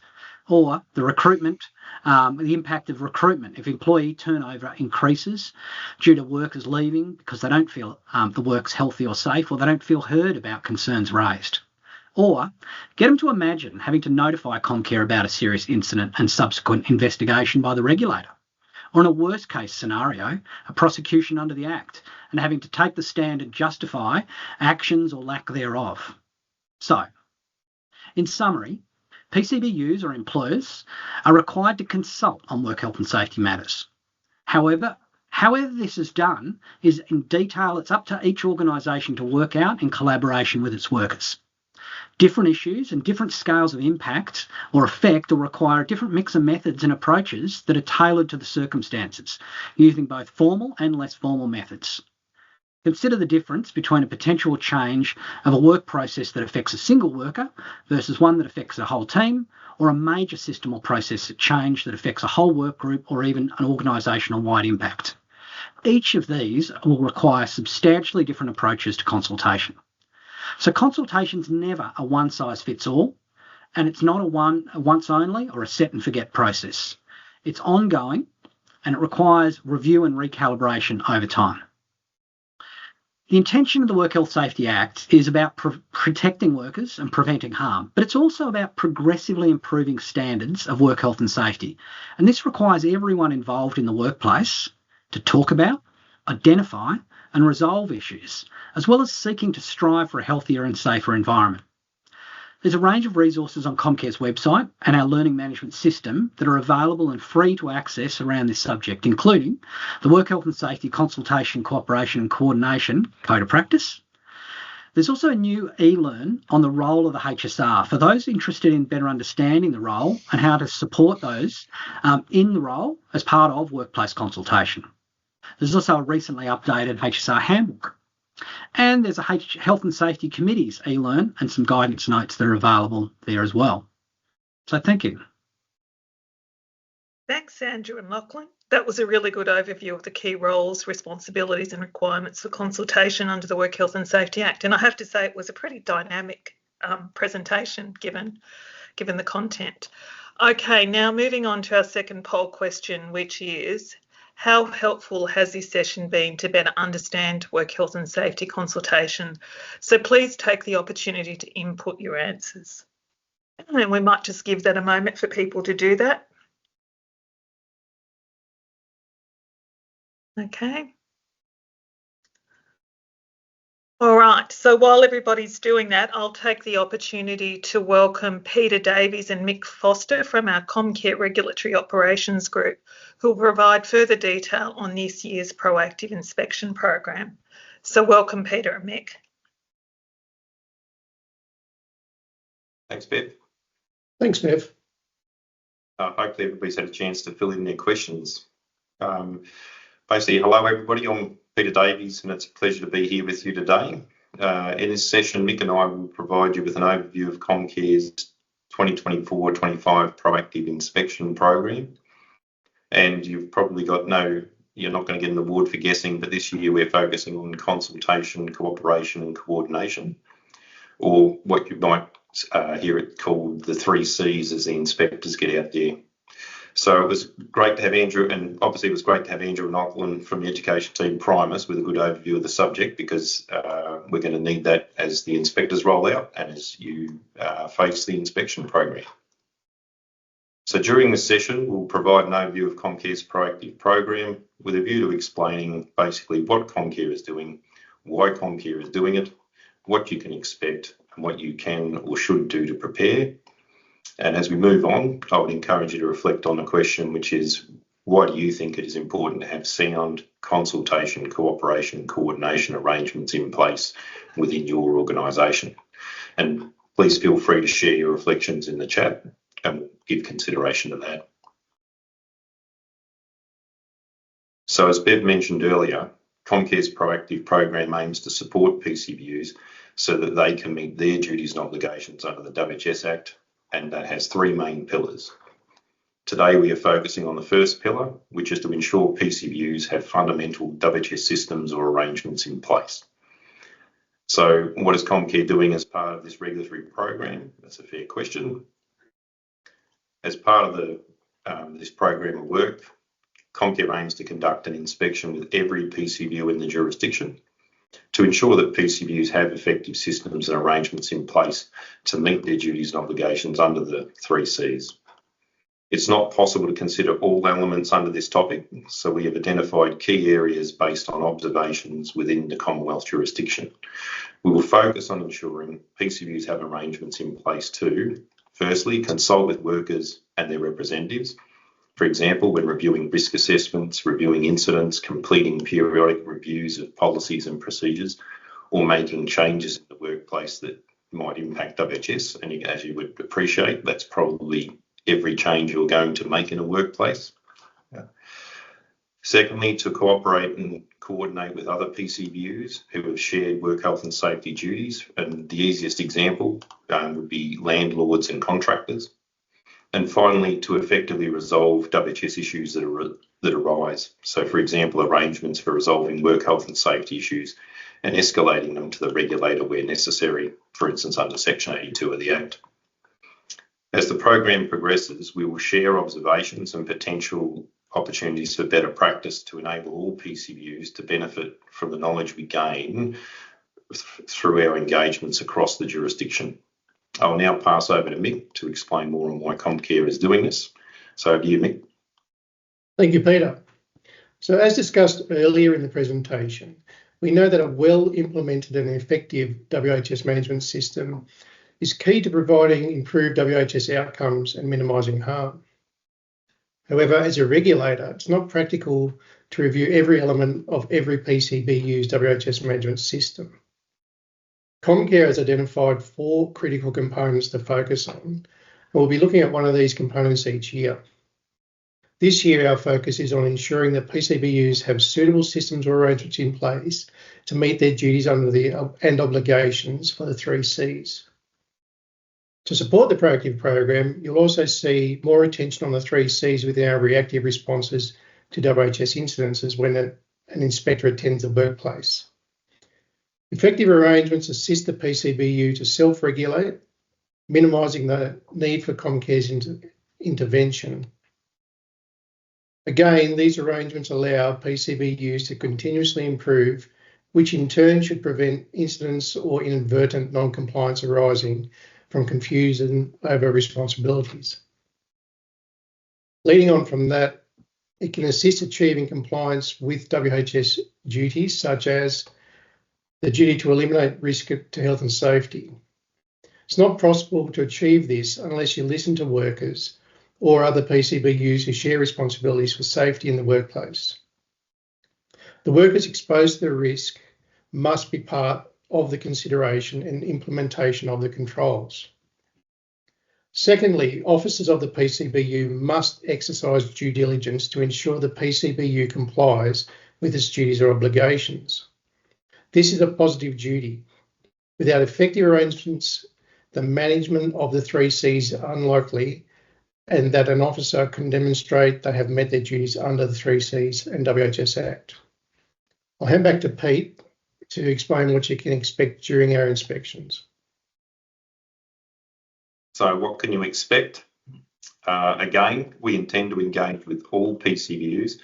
or the recruitment, the impact of recruitment if employee turnover increases due to workers leaving because they don't feel the work's healthy or safe, or they don't feel heard about concerns raised. Or get them to imagine having to notify Comcare about a serious incident and subsequent investigation by the regulator. Or in a worst case scenario, a prosecution under the Act and having to take the stand and justify actions or lack thereof. So, in summary, PCBUs or employers are required to consult on work health and safety matters. However this is done is in detail, it's up to each organisation to work out in collaboration with its workers. Different issues and different scales of impact or effect will require a different mix of methods and approaches that are tailored to the circumstances, using both formal and less formal methods. Consider the difference between a potential change of a work process that affects a single worker versus one that affects a whole team, or a major system or process change that affects a whole work group or even an organisational-wide impact. Each of these will require substantially different approaches to consultation. So consultation's never a one-size-fits-all, and it's not a once-only or a set-and-forget process. It's ongoing, and it requires review and recalibration over time. The intention of the Work Health Safety Act is about protecting workers and preventing harm, but it's also about progressively improving standards of work health and safety. And this requires everyone involved in the workplace to talk about, identify and resolve issues, as well as seeking to strive for a healthier and safer environment. There's a range of resources on Comcare's website and our learning management system that are available and free to access around this subject, including the Work Health and Safety Consultation, Cooperation and Coordination Code of Practice. There's also a new e-learn on the role of the HSR for those interested in better understanding the role and how to support those in the role as part of workplace consultation. There's also a recently updated HSR handbook. And there's a Health and Safety Committee's e-learn and some guidance notes that are available there as well. So thank you. Thanks, Andrew and Lachlan. That was a really good overview of the key roles, responsibilities and requirements for consultation under the Work Health and Safety Act. And I have to say it was a pretty dynamic presentation given the content. Okay, now moving on to our second poll question, which is, how helpful has this session been to better understand work health and safety consultation? So please take the opportunity to input your answers. And we might just give that a moment for people to do that. Okay. All right, so while everybody's doing that, I'll take the opportunity to welcome Peter Davies and Mick Foster from our Comcare Regulatory Operations Group, who will provide further detail on this year's proactive inspection program. So welcome, Peter and Mick. Thanks, Bev. Thanks, Bev. Hopefully everybody's had a chance to fill in their questions. Basically, hello everybody, I'm Peter Davies and it's a pleasure to be here with you today. In this session, Mick and I will provide you with an overview of Comcare's 2024-25 proactive inspection program. And you've probably got you're not going to get an award for guessing, but this year we're focusing on consultation, cooperation and coordination, or what you might hear it called the 3 C's as the inspectors get out there. So it was great to have Andrew, and obviously it was great to have Andrew and Lachlan from the education team prime us with a good overview of the subject, because we're going to need that as the inspectors roll out and as you face the inspection program. So during this session, we'll provide an overview of Comcare's proactive program with a view to explaining basically what Comcare is doing, why Comcare is doing it, what you can expect and what you can or should do to prepare. And as we move on, I would encourage you to reflect on the question, which is, why do you think it is important to have sound consultation, cooperation, coordination arrangements in place within your organisation? And please feel free to share your reflections in the chat and give consideration to that. So as Bev mentioned earlier, Comcare's proactive program aims to support PCBUs so that they can meet their duties and obligations under the WHS Act, and that has 3 main pillars. Today we are focusing on the first pillar, which is to ensure PCBUs have fundamental WHS systems or arrangements in place. So what is Comcare doing as part of this regulatory program? That's a fair question. As part of this program of work, Comcare aims to conduct an inspection with every PCBU in the jurisdiction to ensure that PCBUs have effective systems and arrangements in place to meet their duties and obligations under the 3 C's. It's not possible to consider all elements under this topic, so we have identified key areas based on observations within the Commonwealth jurisdiction. We will focus on ensuring PCBUs have arrangements in place to, firstly, consult with workers and their representatives. For example, when reviewing risk assessments, reviewing incidents, completing periodic reviews of policies and procedures, or making changes in the workplace that might impact WHS. And as you would appreciate, that's probably every change you're going to make in a workplace. Secondly, to cooperate and coordinate with other PCBUs who have shared work health and safety duties. And the easiest example would be landlords and contractors. And finally, to effectively resolve WHS issues that arise. So, for example, arrangements for resolving work health and safety issues and escalating them to the regulator where necessary, for instance, under Section 82 of the Act. As the program progresses, we will share observations and potential opportunities for better practice to enable all PCBUs to benefit from the knowledge we gain through our engagements across the jurisdiction. I'll now pass over to Mick to explain more on why Comcare is doing this. So over to you, Mick. Thank you, Peter. So as discussed earlier in the presentation, we know that a well-implemented and effective WHS management system is key to providing improved WHS outcomes and minimising harm. However, as a regulator, it's not practical to review every element of every PCBU's WHS management system. Comcare has identified 4 critical components to focus on, and we'll be looking at one of these components each year. This year, our focus is on ensuring that PCBUs have suitable systems or arrangements in place to meet their duties and obligations for the 3 Cs. To support the proactive program, you'll also see more attention on the 3 Cs within our reactive responses to WHS incidences when an inspector attends the workplace. Effective arrangements assist the PCBU to self-regulate, minimising the need for Comcare's intervention. Again, these arrangements allow PCBUs to continuously improve, which in turn should prevent incidents or inadvertent non-compliance arising from confusion over responsibilities. Leading on from that, it can assist achieving compliance with WHS duties, such as the duty to eliminate risk to health and safety. It's not possible to achieve this unless you listen to workers or other PCBUs who share responsibilities for safety in the workplace. The workers exposed to the risk must be part of the consideration and implementation of the controls. Secondly, officers of the PCBU must exercise due diligence to ensure the PCBU complies with its duties or obligations. This is a positive duty. Without effective arrangements, the management of the 3 Cs are unlikely, and that an officer can demonstrate they have met their duties under the 3 Cs and WHS Act. I'll hand back to Pete to explain what you can expect during our inspections. So what can you expect? Again, we intend to engage with all PCBUs,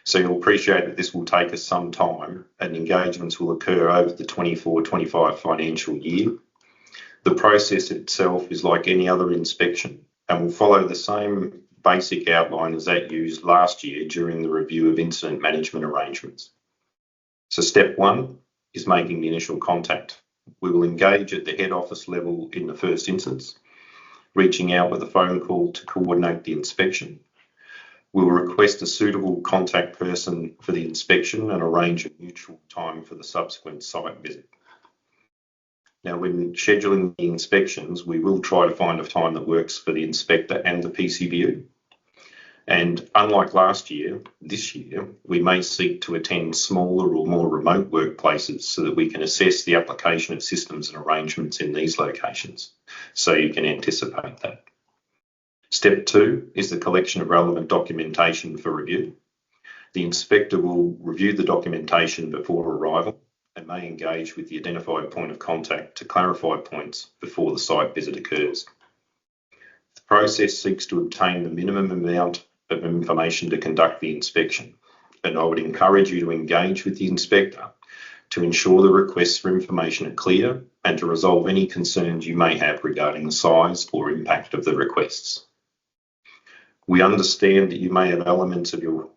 so you'll appreciate that this will take us some time and engagements will occur over the 24-25 financial year. The process itself is like any other inspection and will follow the same basic outline as that used last year during the review of incident management arrangements. So step 1 is making the initial contact. We will engage at the head office level in the first instance, reaching out with a phone call to coordinate the inspection. We will request a suitable contact person for the inspection and arrange a mutual time for the subsequent site visit. Now, when scheduling the inspections, we will try to find a time that works for the inspector and the PCBU. And unlike last year, this year, we may seek to attend smaller or more remote workplaces so that we can assess the application of systems and arrangements in these locations, so you can anticipate that. Step 2 is the collection of relevant documentation for review. The inspector will review the documentation before arrival and may engage with the identified point of contact to clarify points before the site visit occurs. The process seeks to obtain the minimum amount of information to conduct the inspection, and I would encourage you to engage with the inspector to ensure the requests for information are clear and to resolve any concerns you may have regarding the size or impact of the requests. We understand that you may have elements of your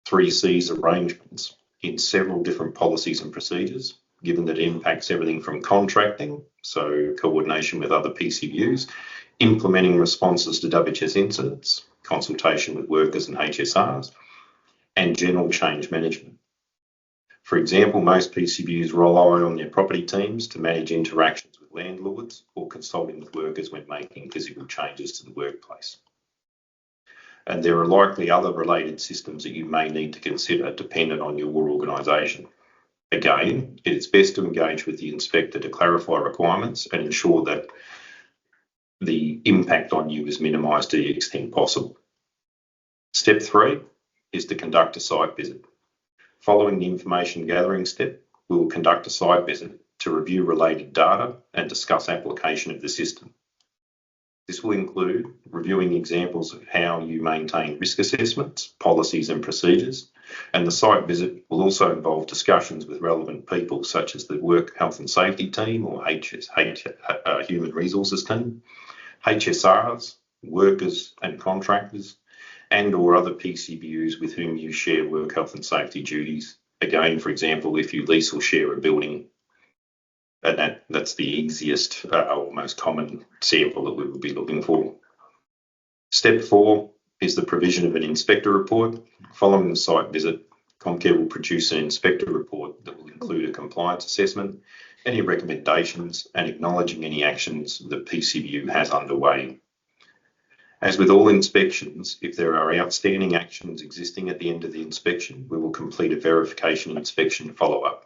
3 Cs arrangements in several different policies and procedures, given that it impacts everything from contracting, so coordination with other PCBUs, implementing responses to WHS incidents, consultation with workers and HSRs, and general change management. For example, most PCBUs rely on their property teams to manage interactions with landlords or consulting with workers when making physical changes to the workplace. And there are likely other related systems that you may need to consider dependent on your organisation. Again, it is best to engage with the inspector to clarify requirements and ensure that the impact on you is minimised to the extent possible. Step 3 is to conduct a site visit. Following the information gathering step, we will conduct a site visit to review related data and discuss application of the system. This will include reviewing examples of how you maintain risk assessments, policies and procedures, and the site visit will also involve discussions with relevant people such as the Work Health and Safety team or Human Resources team, HSRs, workers and contractors, and or other PCBUs with whom you share work health and safety duties. Again, for example, if you lease or share a building, and that's the easiest or most common sample that we would be looking for. Step 4 is the provision of an inspector report. Following the site visit, Comcare will produce an inspector report that will include a compliance assessment, any recommendations, and acknowledging any actions that PCBU has underway. As with all inspections, if there are outstanding actions existing at the end of the inspection, we will complete a verification inspection follow-up.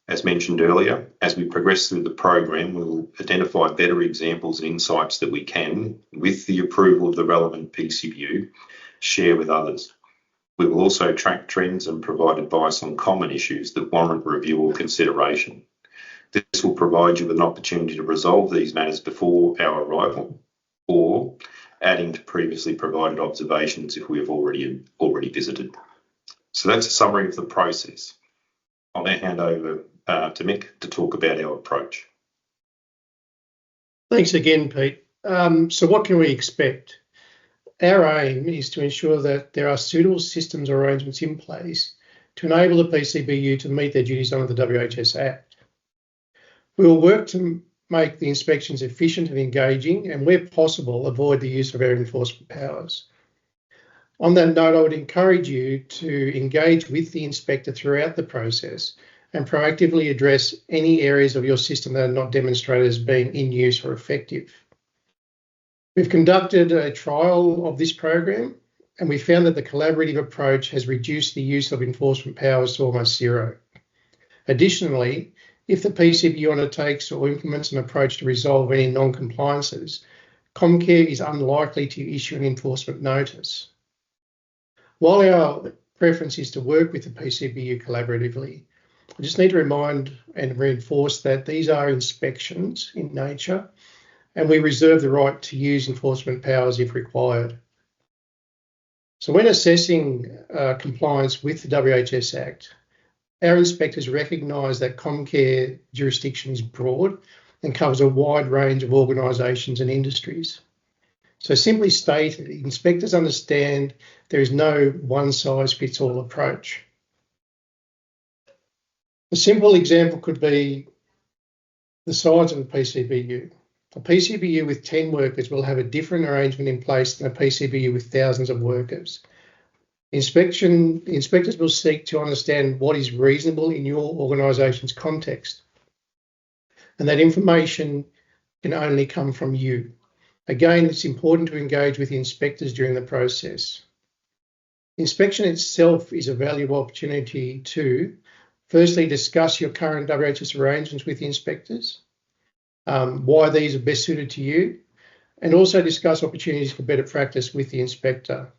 As mentioned earlier, as we progress through the program, we will identify better examples and insights that we can, with the approval of the relevant PCBU, share with others. We will also track trends and provide advice on common issues that warrant review or consideration. This will provide you with an opportunity to resolve these matters before our arrival, or adding to previously provided observations if we have already visited. So that's a summary of the process. I'll now hand over to Mick to talk about our approach. Thanks again, Pete. So what can we expect? Our aim is to ensure that there are suitable systems or arrangements in place to enable the PCBU to meet their duties under the WHS Act. We will work to make the inspections efficient and engaging, and where possible, avoid the use of our enforcement powers. On that note, I would encourage you to engage with the inspector throughout the process and proactively address any areas of your system that are not demonstrated as being in use or effective. We've conducted a trial of this program, and we found that the collaborative approach has reduced the use of enforcement powers to almost zero. Additionally, if the PCBU undertakes or implements an approach to resolve any non-compliances, Comcare is unlikely to issue an enforcement notice. While our preference is to work with the PCBU collaboratively, I just need to remind and reinforce that these are inspections in nature, and we reserve the right to use enforcement powers if required. So when assessing compliance with the WHS Act, our inspectors recognise that Comcare jurisdiction is broad and covers a wide range of organisations and industries. So simply stated, inspectors understand there is no one-size-fits-all approach. A simple example could be the size of a PCBU. A PCBU with 10 workers will have a different arrangement in place than a PCBU with thousands of workers. Inspectors will seek to understand what is reasonable in your organisation's context, and that information can only come from you. Again, it's important to engage with the inspectors during the process. Inspection itself is a valuable opportunity to, firstly, discuss your current WHS arrangements with the inspectors, why these are best suited to you, and also discuss opportunities for better practice with the inspector.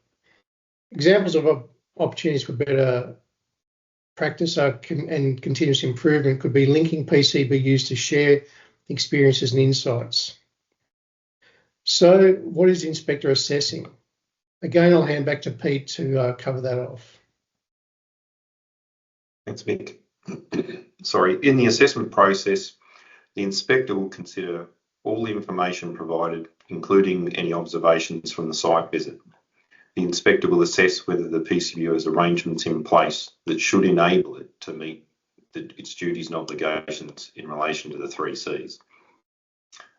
Examples of opportunities for better practice and continuous improvement could be linking PCBUs to share experiences and insights. So what is the inspector assessing? Again, I'll hand back to Pete to cover that off. Thanks, Mick. Sorry, in the assessment process, the inspector will consider all the information provided, including any observations from the site visit. The inspector will assess whether the PCBU has arrangements in place that should enable it to meet its duties and obligations in relation to the 3 Cs.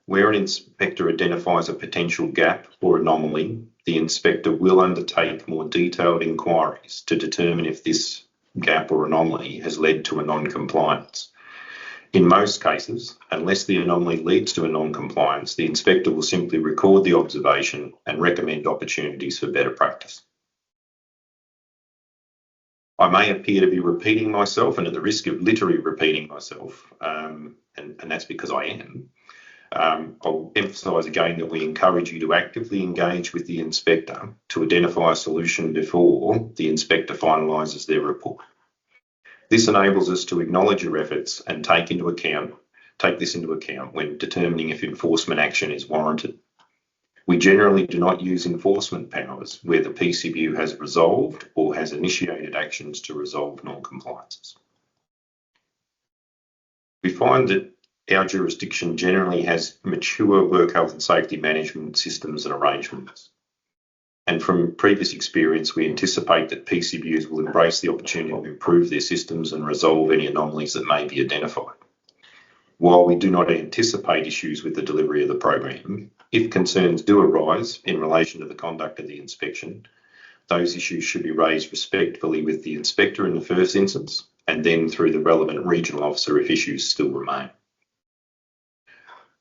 Where an inspector identifies a potential gap or anomaly, the inspector will undertake more detailed inquiries to determine if this gap or anomaly has led to a non-compliance. In most cases, unless the anomaly leads to a non-compliance, the inspector will simply record the observation and recommend opportunities for better practice. I may appear to be repeating myself, and at the risk of literally repeating myself, and that's because I am, I'll emphasise again that we encourage you to actively engage with the inspector to identify a solution before the inspector finalises their report. This enables us to acknowledge your efforts and take into account take this into account when determining if enforcement action is warranted. We generally do not use enforcement powers where the PCBU has resolved or has initiated actions to resolve non-compliances. We find that our jurisdiction generally has mature work health and safety management systems and arrangements. And from previous experience, we anticipate that PCBUs will embrace the opportunity to improve their systems and resolve any anomalies that may be identified. While we do not anticipate issues with the delivery of the program, if concerns do arise in relation to the conduct of the inspection, those issues should be raised respectfully with the inspector in the first instance, and then through the relevant regional officer if issues still remain.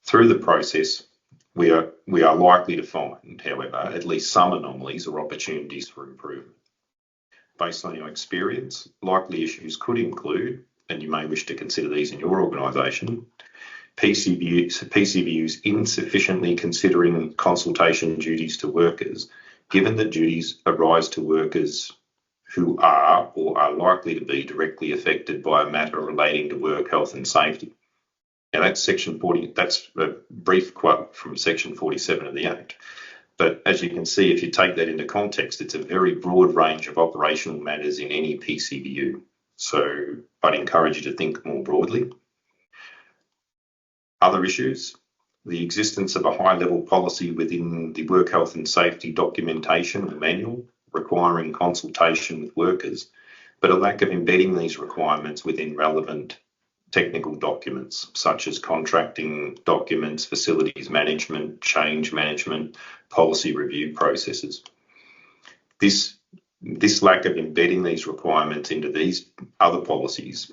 Through the process, we are likely to find, however, at least some anomalies or opportunities for improvement. Based on our experience, likely issues could include, and you may wish to consider these in your organisation, PCBUs insufficiently considering consultation duties to workers, given that duties arise to workers who are or are likely to be directly affected by a matter relating to work health and safety. Now that's section 40, that's a brief quote from section 47 of the Act. But as you can see, if you take that into context, it's a very broad range of operational matters in any PCBU. So I'd encourage you to think more broadly. Other issues, the existence of a high-level policy within the work health and safety documentation or manual requiring consultation with workers, but a lack of embedding these requirements within relevant technical documents such as contracting documents, facilities management, change management, policy review processes. This lack of embedding these requirements into these other policies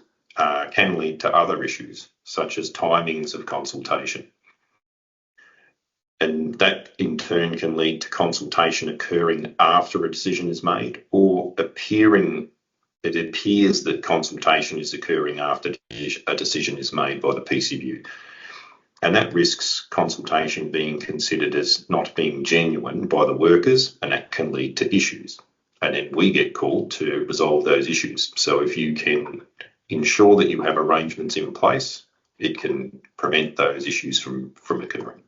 can lead to other issues such as timings of consultation. And that in turn can lead to consultation occurring after a decision is made or it appears that consultation is occurring after a decision is made by the PCBU. And that risks consultation being considered as not being genuine by the workers, and that can lead to issues. And then we get called to resolve those issues. So if you can ensure that you have arrangements in place, it can prevent those issues from occurring.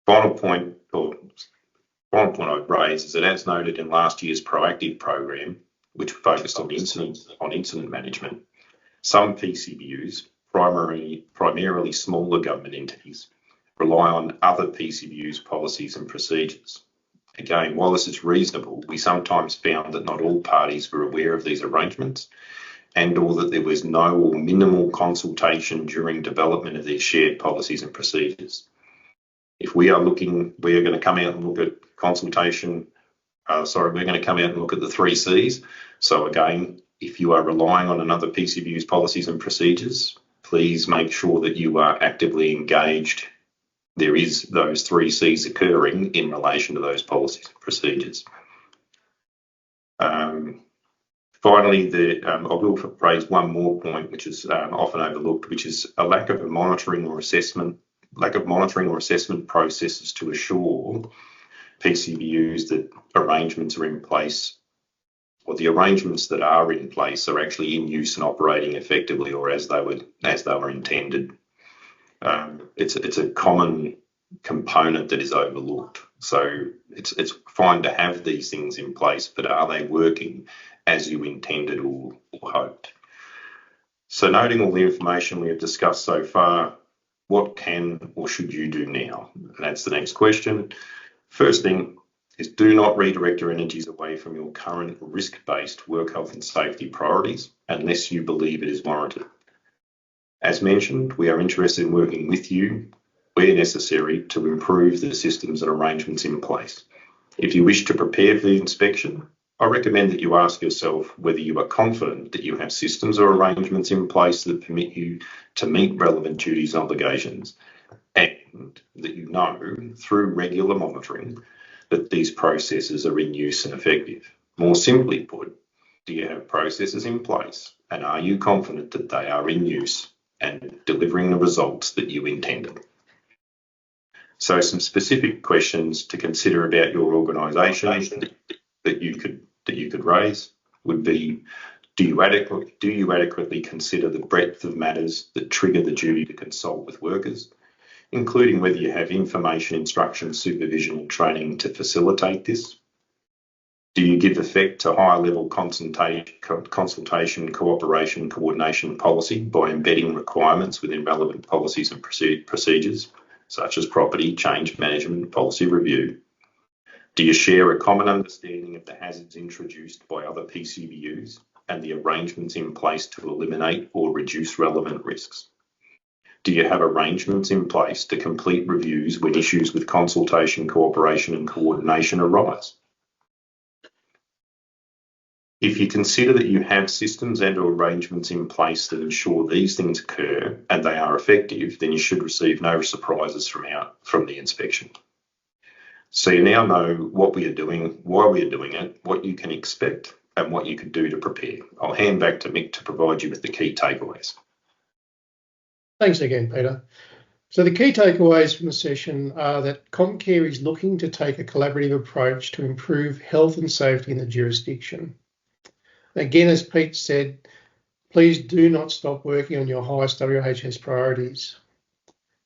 Final point I'd raise is that as noted in last year's proactive program, which focused on incident management, some PCBUs, primarily smaller government entities, rely on other PCBUs' policies and procedures. Again, while this is reasonable, we sometimes found that not all parties were aware of these arrangements and or that there was no or minimal consultation during development of these shared policies and procedures. If we are going to come out and look at consultation, we're going to come out and look at the 3 Cs. So again, if you are relying on another PCBU's policies and procedures, please make sure that you are actively engaged. There is those 3 Cs occurring in relation to those policies and procedures. Finally, I will raise one more point, which is often overlooked, which is a lack of monitoring or assessment processes to assure PCBUs that arrangements are in place, or the arrangements that are in place are actually in use and operating effectively or as they were intended. It's a common component that is overlooked. So it's fine to have these things in place, but are they working as you intended or hoped? So noting all the information we have discussed so far, what can or should you do now? And that's the next question. First thing is do not redirect your energies away from your current risk-based work health and safety priorities unless you believe it is warranted. As mentioned, we are interested in working with you where necessary to improve the systems and arrangements in place. If you wish to prepare for the inspection, I recommend that you ask yourself whether you are confident that you have systems or arrangements in place that permit you to meet relevant duties and obligations, and that you know through regular monitoring that these processes are in use and effective. More simply put, do you have processes in place and are you confident that they are in use and delivering the results that you intended? So some specific questions to consider about your organisation that you could raise would be, Do you adequately consider the breadth of matters that trigger the duty to consult with workers, including whether you have information, instruction, supervision and training to facilitate this? Do you give effect to high-level consultation, cooperation, coordination policy by embedding requirements within relevant policies and procedures, such as property, change management, policy review? Do you share a common understanding of the hazards introduced by other PCBUs and the arrangements in place to eliminate or reduce relevant risks? Do you have arrangements in place to complete reviews when issues with consultation, cooperation and coordination arise? If you consider that you have systems and arrangements in place that ensure these things occur and they are effective, then you should receive no surprises from the inspection. So you now know what we are doing, why we are doing it, what you can expect and what you could do to prepare. I'll hand back to Mick to provide you with the key takeaways. Thanks again, Peter. So the key takeaways from the session are that Comcare is looking to take a collaborative approach to improve health and safety in the jurisdiction. Again, as Pete said, please do not stop working on your highest WHS priorities.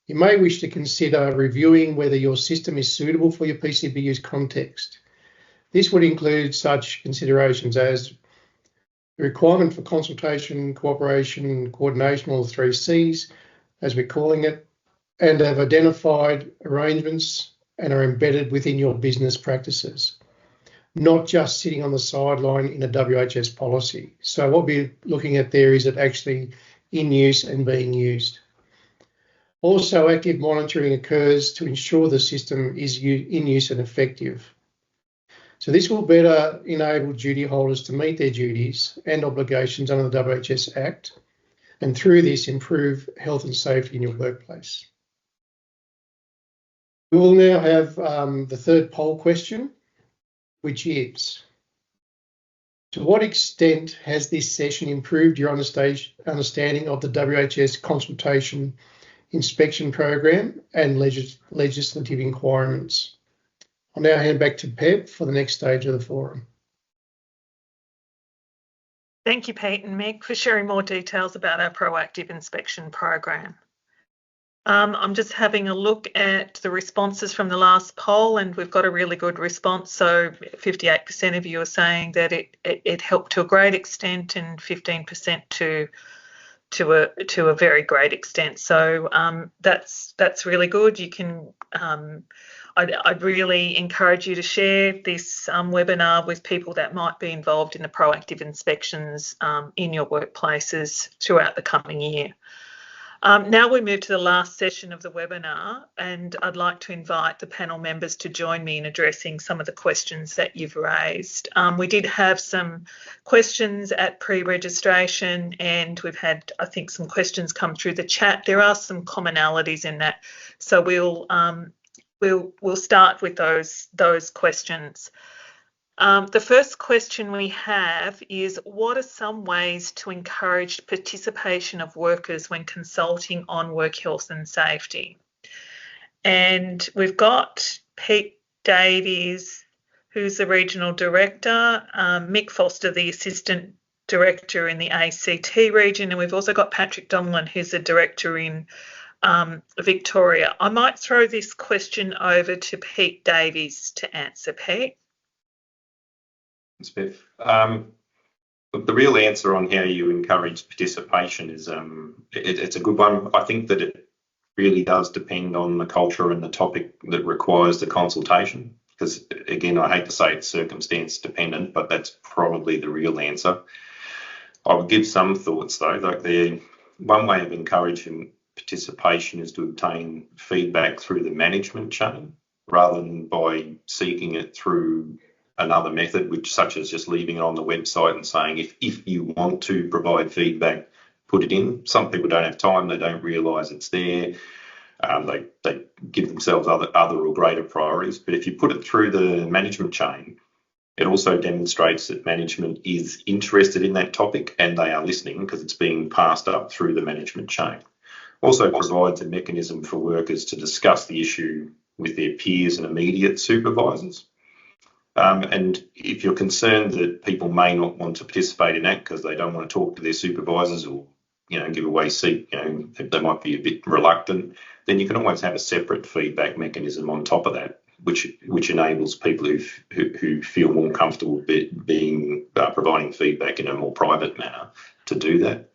You may wish to consider reviewing whether your system is suitable for your PCBU's context. This would include such considerations as the requirement for consultation, cooperation, coordination, all the 3 Cs, as we're calling it, and have identified arrangements and are embedded within your business practices, not just sitting on the sideline in a WHS policy. So what we're looking at there is it actually in use and being used. Also, active monitoring occurs to ensure the system is in use and effective. So this will better enable duty holders to meet their duties and obligations under the WHS Act, and through this improve health and safety in your workplace. We will now have the third poll question, which is, to what extent has this session improved your understanding of the WHS consultation inspection program and legislative requirements? I'll now hand back to Peb for the next stage of the forum. Thank you, Pete and Mick, for sharing more details about our proactive inspection program. I'm just having a look at the responses from the last poll, and we've got a really good response. So 58% of you are saying that it helped to a great extent, and 15% to a very great extent. So that's really good. You can I'd really encourage you to share this webinar with people that might be involved in the proactive inspections in your workplaces throughout the coming year. Now we move to the last session of the webinar, and I'd like to invite the panel members to join me in addressing some of the questions that you've raised. We did have some questions at pre-registration, and we've had, I think, some questions come through the chat. There are some commonalities in that, so we'll start with those questions. The first question we have is, what are some ways to encourage participation of workers when consulting on work health and safety? And we've got Pete Davies, who's the Regional Director, Mick Foster, the Assistant Director in the ACT region, and we've also got Patrick Donlan, who's the Director in Victoria. I might throw this question over to Pete Davies to answer. Pete? Thanks, Bev. Look, the real answer on how you encourage participation is it's a good one. I think that it really does depend on the culture and the topic that requires the consultation, because again, I hate to say it's circumstance dependent, but that's probably the real answer. I would give some thoughts though. Like one way of encouraging participation is to obtain feedback through the management chain rather than by seeking it through another method, which such as just leaving it on the website and saying if you want to provide feedback, put it in. Some people don't have time, they don't realise it's there. They give themselves other or greater priorities. But if you put it through the management chain, it also demonstrates that management is interested in that topic and they are listening because it's being passed up through the management chain. Also provides a mechanism for workers to discuss the issue with their peers and immediate supervisors. And if you're concerned that people may not want to participate in that because they don't want to talk to their supervisors or, give away seat, they might be a bit reluctant, then you can always have a separate feedback mechanism on top of that, which enables people who feel more comfortable providing feedback in a more private manner to do that.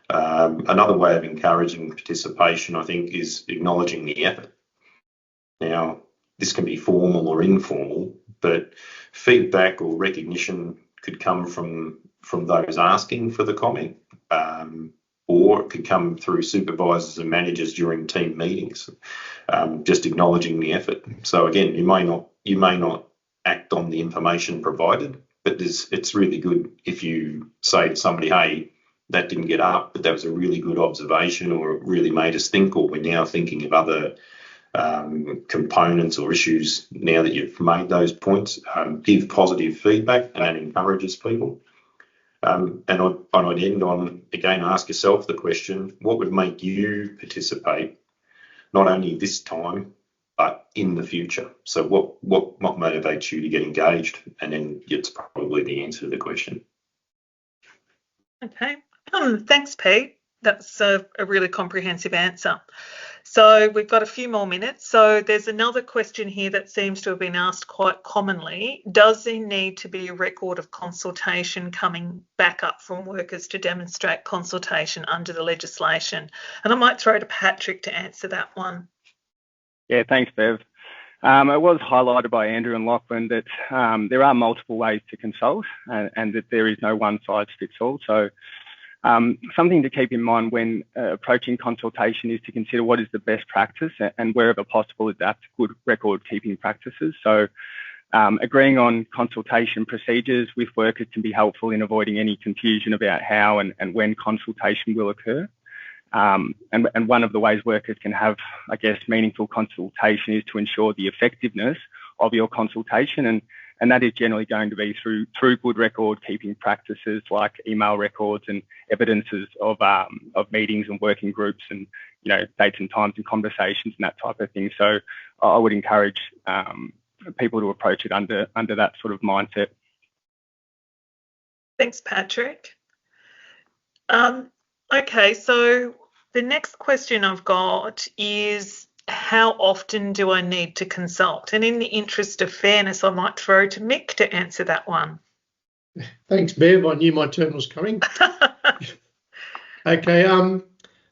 Another way of encouraging participation, I think, is acknowledging the effort. Now, this can be formal or informal, but feedback or recognition could come from those asking for the comment, or it could come through supervisors and managers during team meetings, just acknowledging the effort. So again, you may not act on the information provided, but it's really good if you say to somebody, hey, that didn't get up, but that was a really good observation, or it really made us think, or we're now thinking of other components or issues now that you've made those points. Give positive feedback, and that encourages people. And I'd end on, again, ask yourself the question, what would make you participate, not only this time, but in the future? So what motivates you to get engaged? And then it's probably the answer to the question. Okay. Thanks, Pete. That's a really comprehensive answer. So we've got a few more minutes. So there's another question here that seems to have been asked quite commonly. Does there need to be a record of consultation coming back up from workers to demonstrate consultation under the legislation? And I might throw to Patrick to answer that one. Yeah, thanks, Bev. It was highlighted by Andrew and Lachlan that there are multiple ways to consult and that there is no one size fits all. So something to keep in mind when approaching consultation is to consider what is the best practice and wherever possible adapt good record keeping practices. So agreeing on consultation procedures with workers can be helpful in avoiding any confusion about how and when consultation will occur. And one of the ways workers can have, I guess, meaningful consultation is to ensure the effectiveness of your consultation. And that is generally going to be through good record keeping practices like email records and evidences of meetings and working groups and, dates and times and conversations and that type of thing. So I would encourage people to approach it under that sort of mindset. Thanks, Patrick. Okay, so the next question I've got is, how often do I need to consult? And in the interest of fairness, I might throw to Mick to answer that one. Thanks, Bev. I knew my turn was coming. Okay,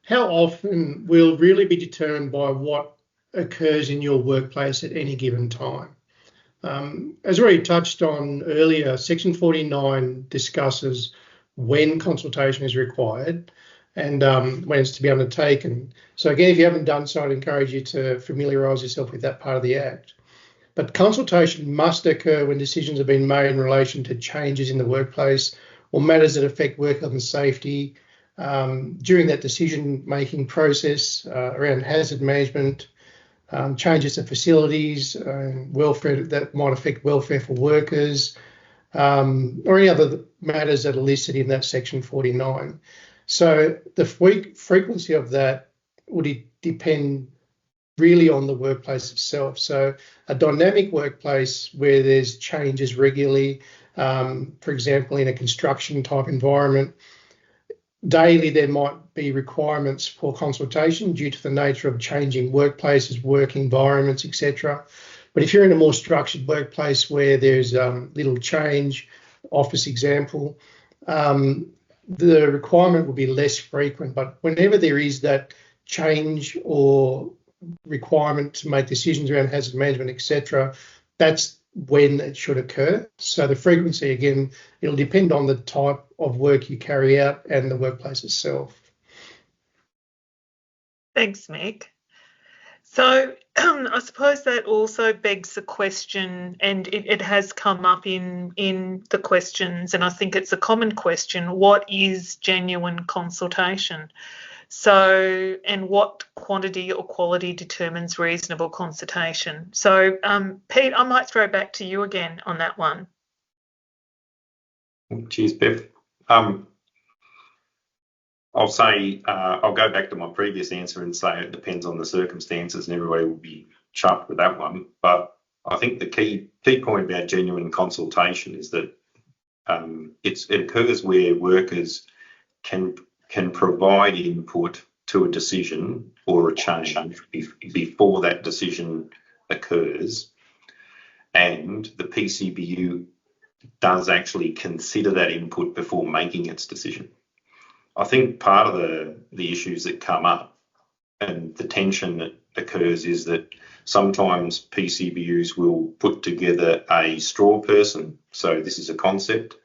how often will really be determined by what occurs in your workplace at any given time. As already touched on earlier, Section 49 discusses when consultation is required and when it's to be undertaken. So again, if you haven't done so, I'd encourage you to familiarise yourself with that part of the Act. But consultation must occur when decisions have been made in relation to changes in the workplace or matters that affect work health and safety. During that decision-making process around hazard management, changes to facilities, welfare that might affect welfare for workers, or any other matters that are listed in that Section 49. So the frequency of that would depend really on the workplace itself. So a dynamic workplace where there's changes regularly, for example, in a construction type environment, daily there might be requirements for consultation due to the nature of changing workplaces, work environments, etc. But if you're in a more structured workplace where there's little change, office example, the requirement will be less frequent. But whenever there is that change or requirement to make decisions around hazard management, etc., that's when it should occur. So the frequency, again, it'll depend on the type of work you carry out and the workplace itself. Thanks, Mick. So I suppose that also begs the question, and it has come up in the questions, and I think it's a common question, what is genuine consultation? So, and what quantity or quality determines reasonable consultation? So, Pete, I might throw back to you again on that one. Cheers, Bev. I'll say, I'll go back to my previous answer and say it depends on the circumstances, and everybody will be chuffed with that one. But I think the key point about genuine consultation is that it occurs where workers can provide input to a decision or a change before that decision occurs, and the PCBU does actually consider that input before making its decision. I think part of the issues that come up and the tension that occurs is that sometimes PCBUs will put together a straw person, so this is a concept,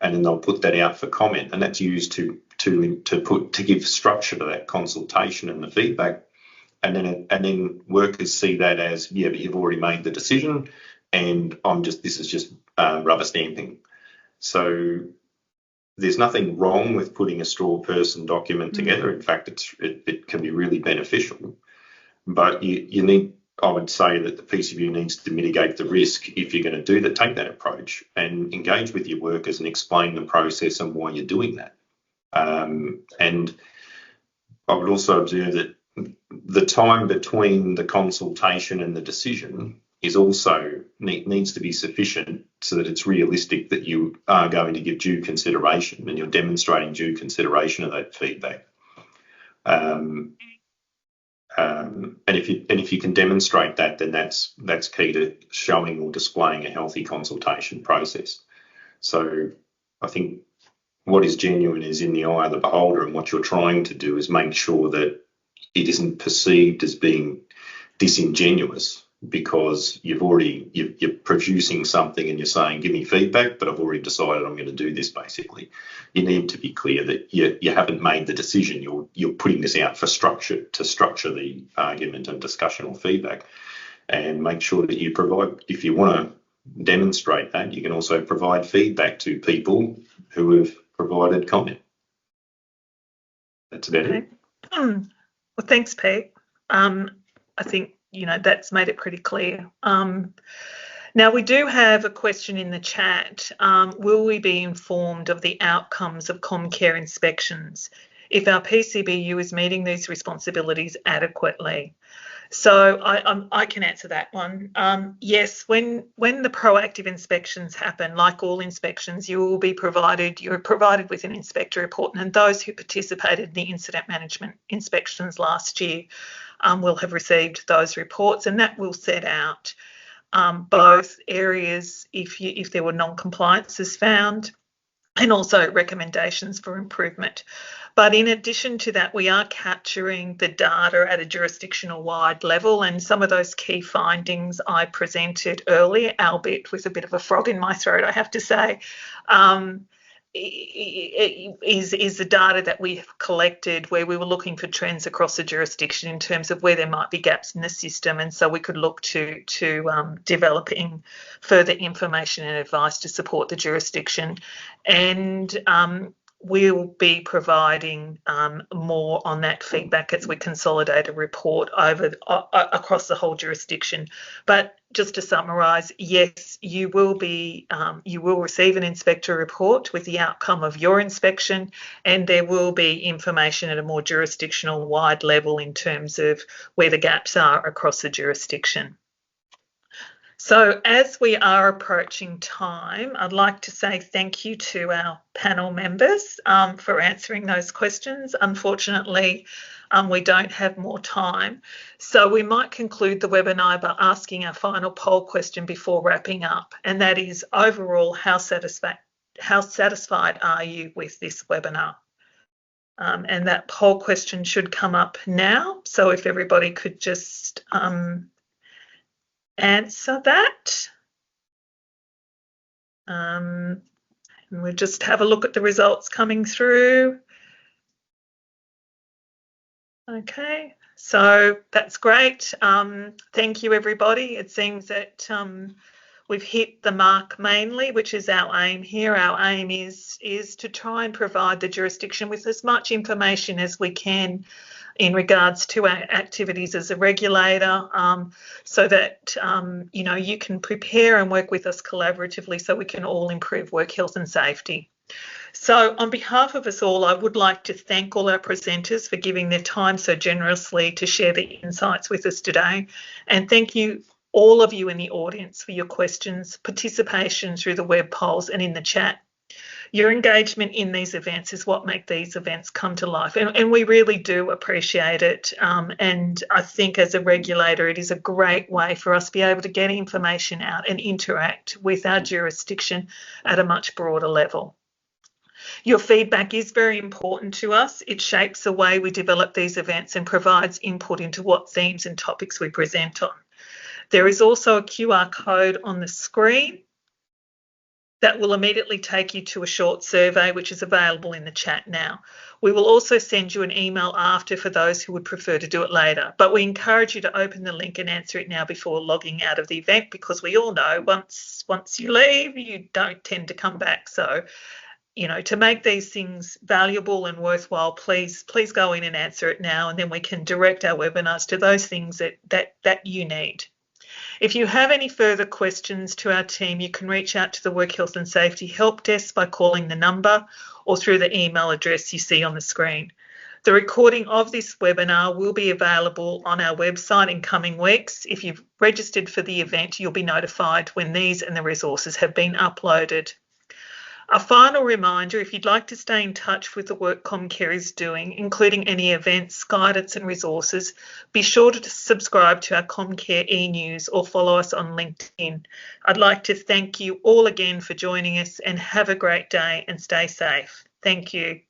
and then they'll put that out for comment, and that's used to give structure to that consultation and the feedback, and then workers see that as, yeah, but you've already made the decision, and this is just rubber stamping. So there's nothing wrong with putting a straw person document together. In fact, it can be really beneficial, but you need. I would say that the PCBU needs to mitigate the risk if you're going to take that approach, and engage with your workers and explain the process and why you're doing that. And I would also observe that the time between the consultation and the decision is also needs to be sufficient so that it's realistic that you are going to give due consideration and you're demonstrating due consideration of that feedback. And if you can demonstrate that, then that's key to showing or displaying a healthy consultation process. So I think what is genuine is in the eye of the beholder, and what you're trying to do is make sure that it isn't perceived as being disingenuous because you're producing something and you're saying, give me feedback, but I've already decided I'm going to do this, basically. You need to be clear that you haven't made the decision. You're putting this out for structure the argument and discussion or feedback, and make sure that you provide, if you want to demonstrate that, you can also provide feedback to people who have provided comment. That's about it. Well, thanks, Pete. I think that's made it pretty clear. Now, we do have a question in the chat. Will we be informed of the outcomes of Comcare inspections if our PCBU is meeting these responsibilities adequately? So I can answer that one. Yes, when the proactive inspections happen, like all inspections, you're provided with an inspector report, and those who participated in the incident management inspections last year will have received those reports, and that will set out both areas if there were non-compliances found, and also recommendations for improvement. But in addition to that, we are capturing the data at a jurisdictional wide level, and some of those key findings I presented earlier, albeit with a bit of a frog in my throat, I have to say, is the data that we have collected where we were looking for trends across the jurisdiction in terms of where there might be gaps in the system, and so we could look to developing further information and advice to support the jurisdiction. And we'll be providing more on that feedback as we consolidate a report across the whole jurisdiction. But just to summarise, yes, you will receive an inspector report with the outcome of your inspection, and there will be information at a more jurisdictional wide level in terms of where the gaps are across the jurisdiction. So as we are approaching time, I'd like to say thank you to our panel members for answering those questions. Unfortunately, we don't have more time. So we might conclude the webinar by asking our final poll question before wrapping up, and that is, overall, how satisfied are you with this webinar? And that poll question should come up now. So if everybody could just answer that. And we'll just have a look at the results coming through. Okay, so that's great. Thank you, everybody. It seems that we've hit the mark mainly, which is our aim here. Our aim is to try and provide the jurisdiction with as much information as we can in regards to our activities as a regulator, so that you can prepare and work with us collaboratively so we can all improve work health and safety. So on behalf of us all, I would like to thank all our presenters for giving their time so generously to share their insights with us today. And thank you all of you in the audience for your questions, participation through the web polls and in the chat. Your engagement in these events is what make these events come to life, and we really do appreciate it. And I think as a regulator, it is a great way for us to be able to get information out and interact with our jurisdiction at a much broader level. Your feedback is very important to us. It shapes the way we develop these events and provides input into what themes and topics we present on. There is also a QR code on the screen that will immediately take you to a short survey, which is available in the chat now. We will also send you an email after for those who would prefer to do it later, but we encourage you to open the link and answer it now before logging out of the event, because we all know once you leave, you don't tend to come back. So, you know, to make these things valuable and worthwhile, please go in and answer it now, and then we can direct our webinars to those things that you need. If you have any further questions to our team, you can reach out to the Work Health and Safety Help Desk by calling the number or through the email address you see on the screen. The recording of this webinar will be available on our website in coming weeks. If you've registered for the event, you'll be notified when these and the resources have been uploaded. A final reminder, if you'd like to stay in touch with the work Comcare is doing, including any events, guidance and resources, be sure to subscribe to our Comcare e-news or follow us on LinkedIn. I'd like to thank you all again for joining us, and have a great day and stay safe. Thank you.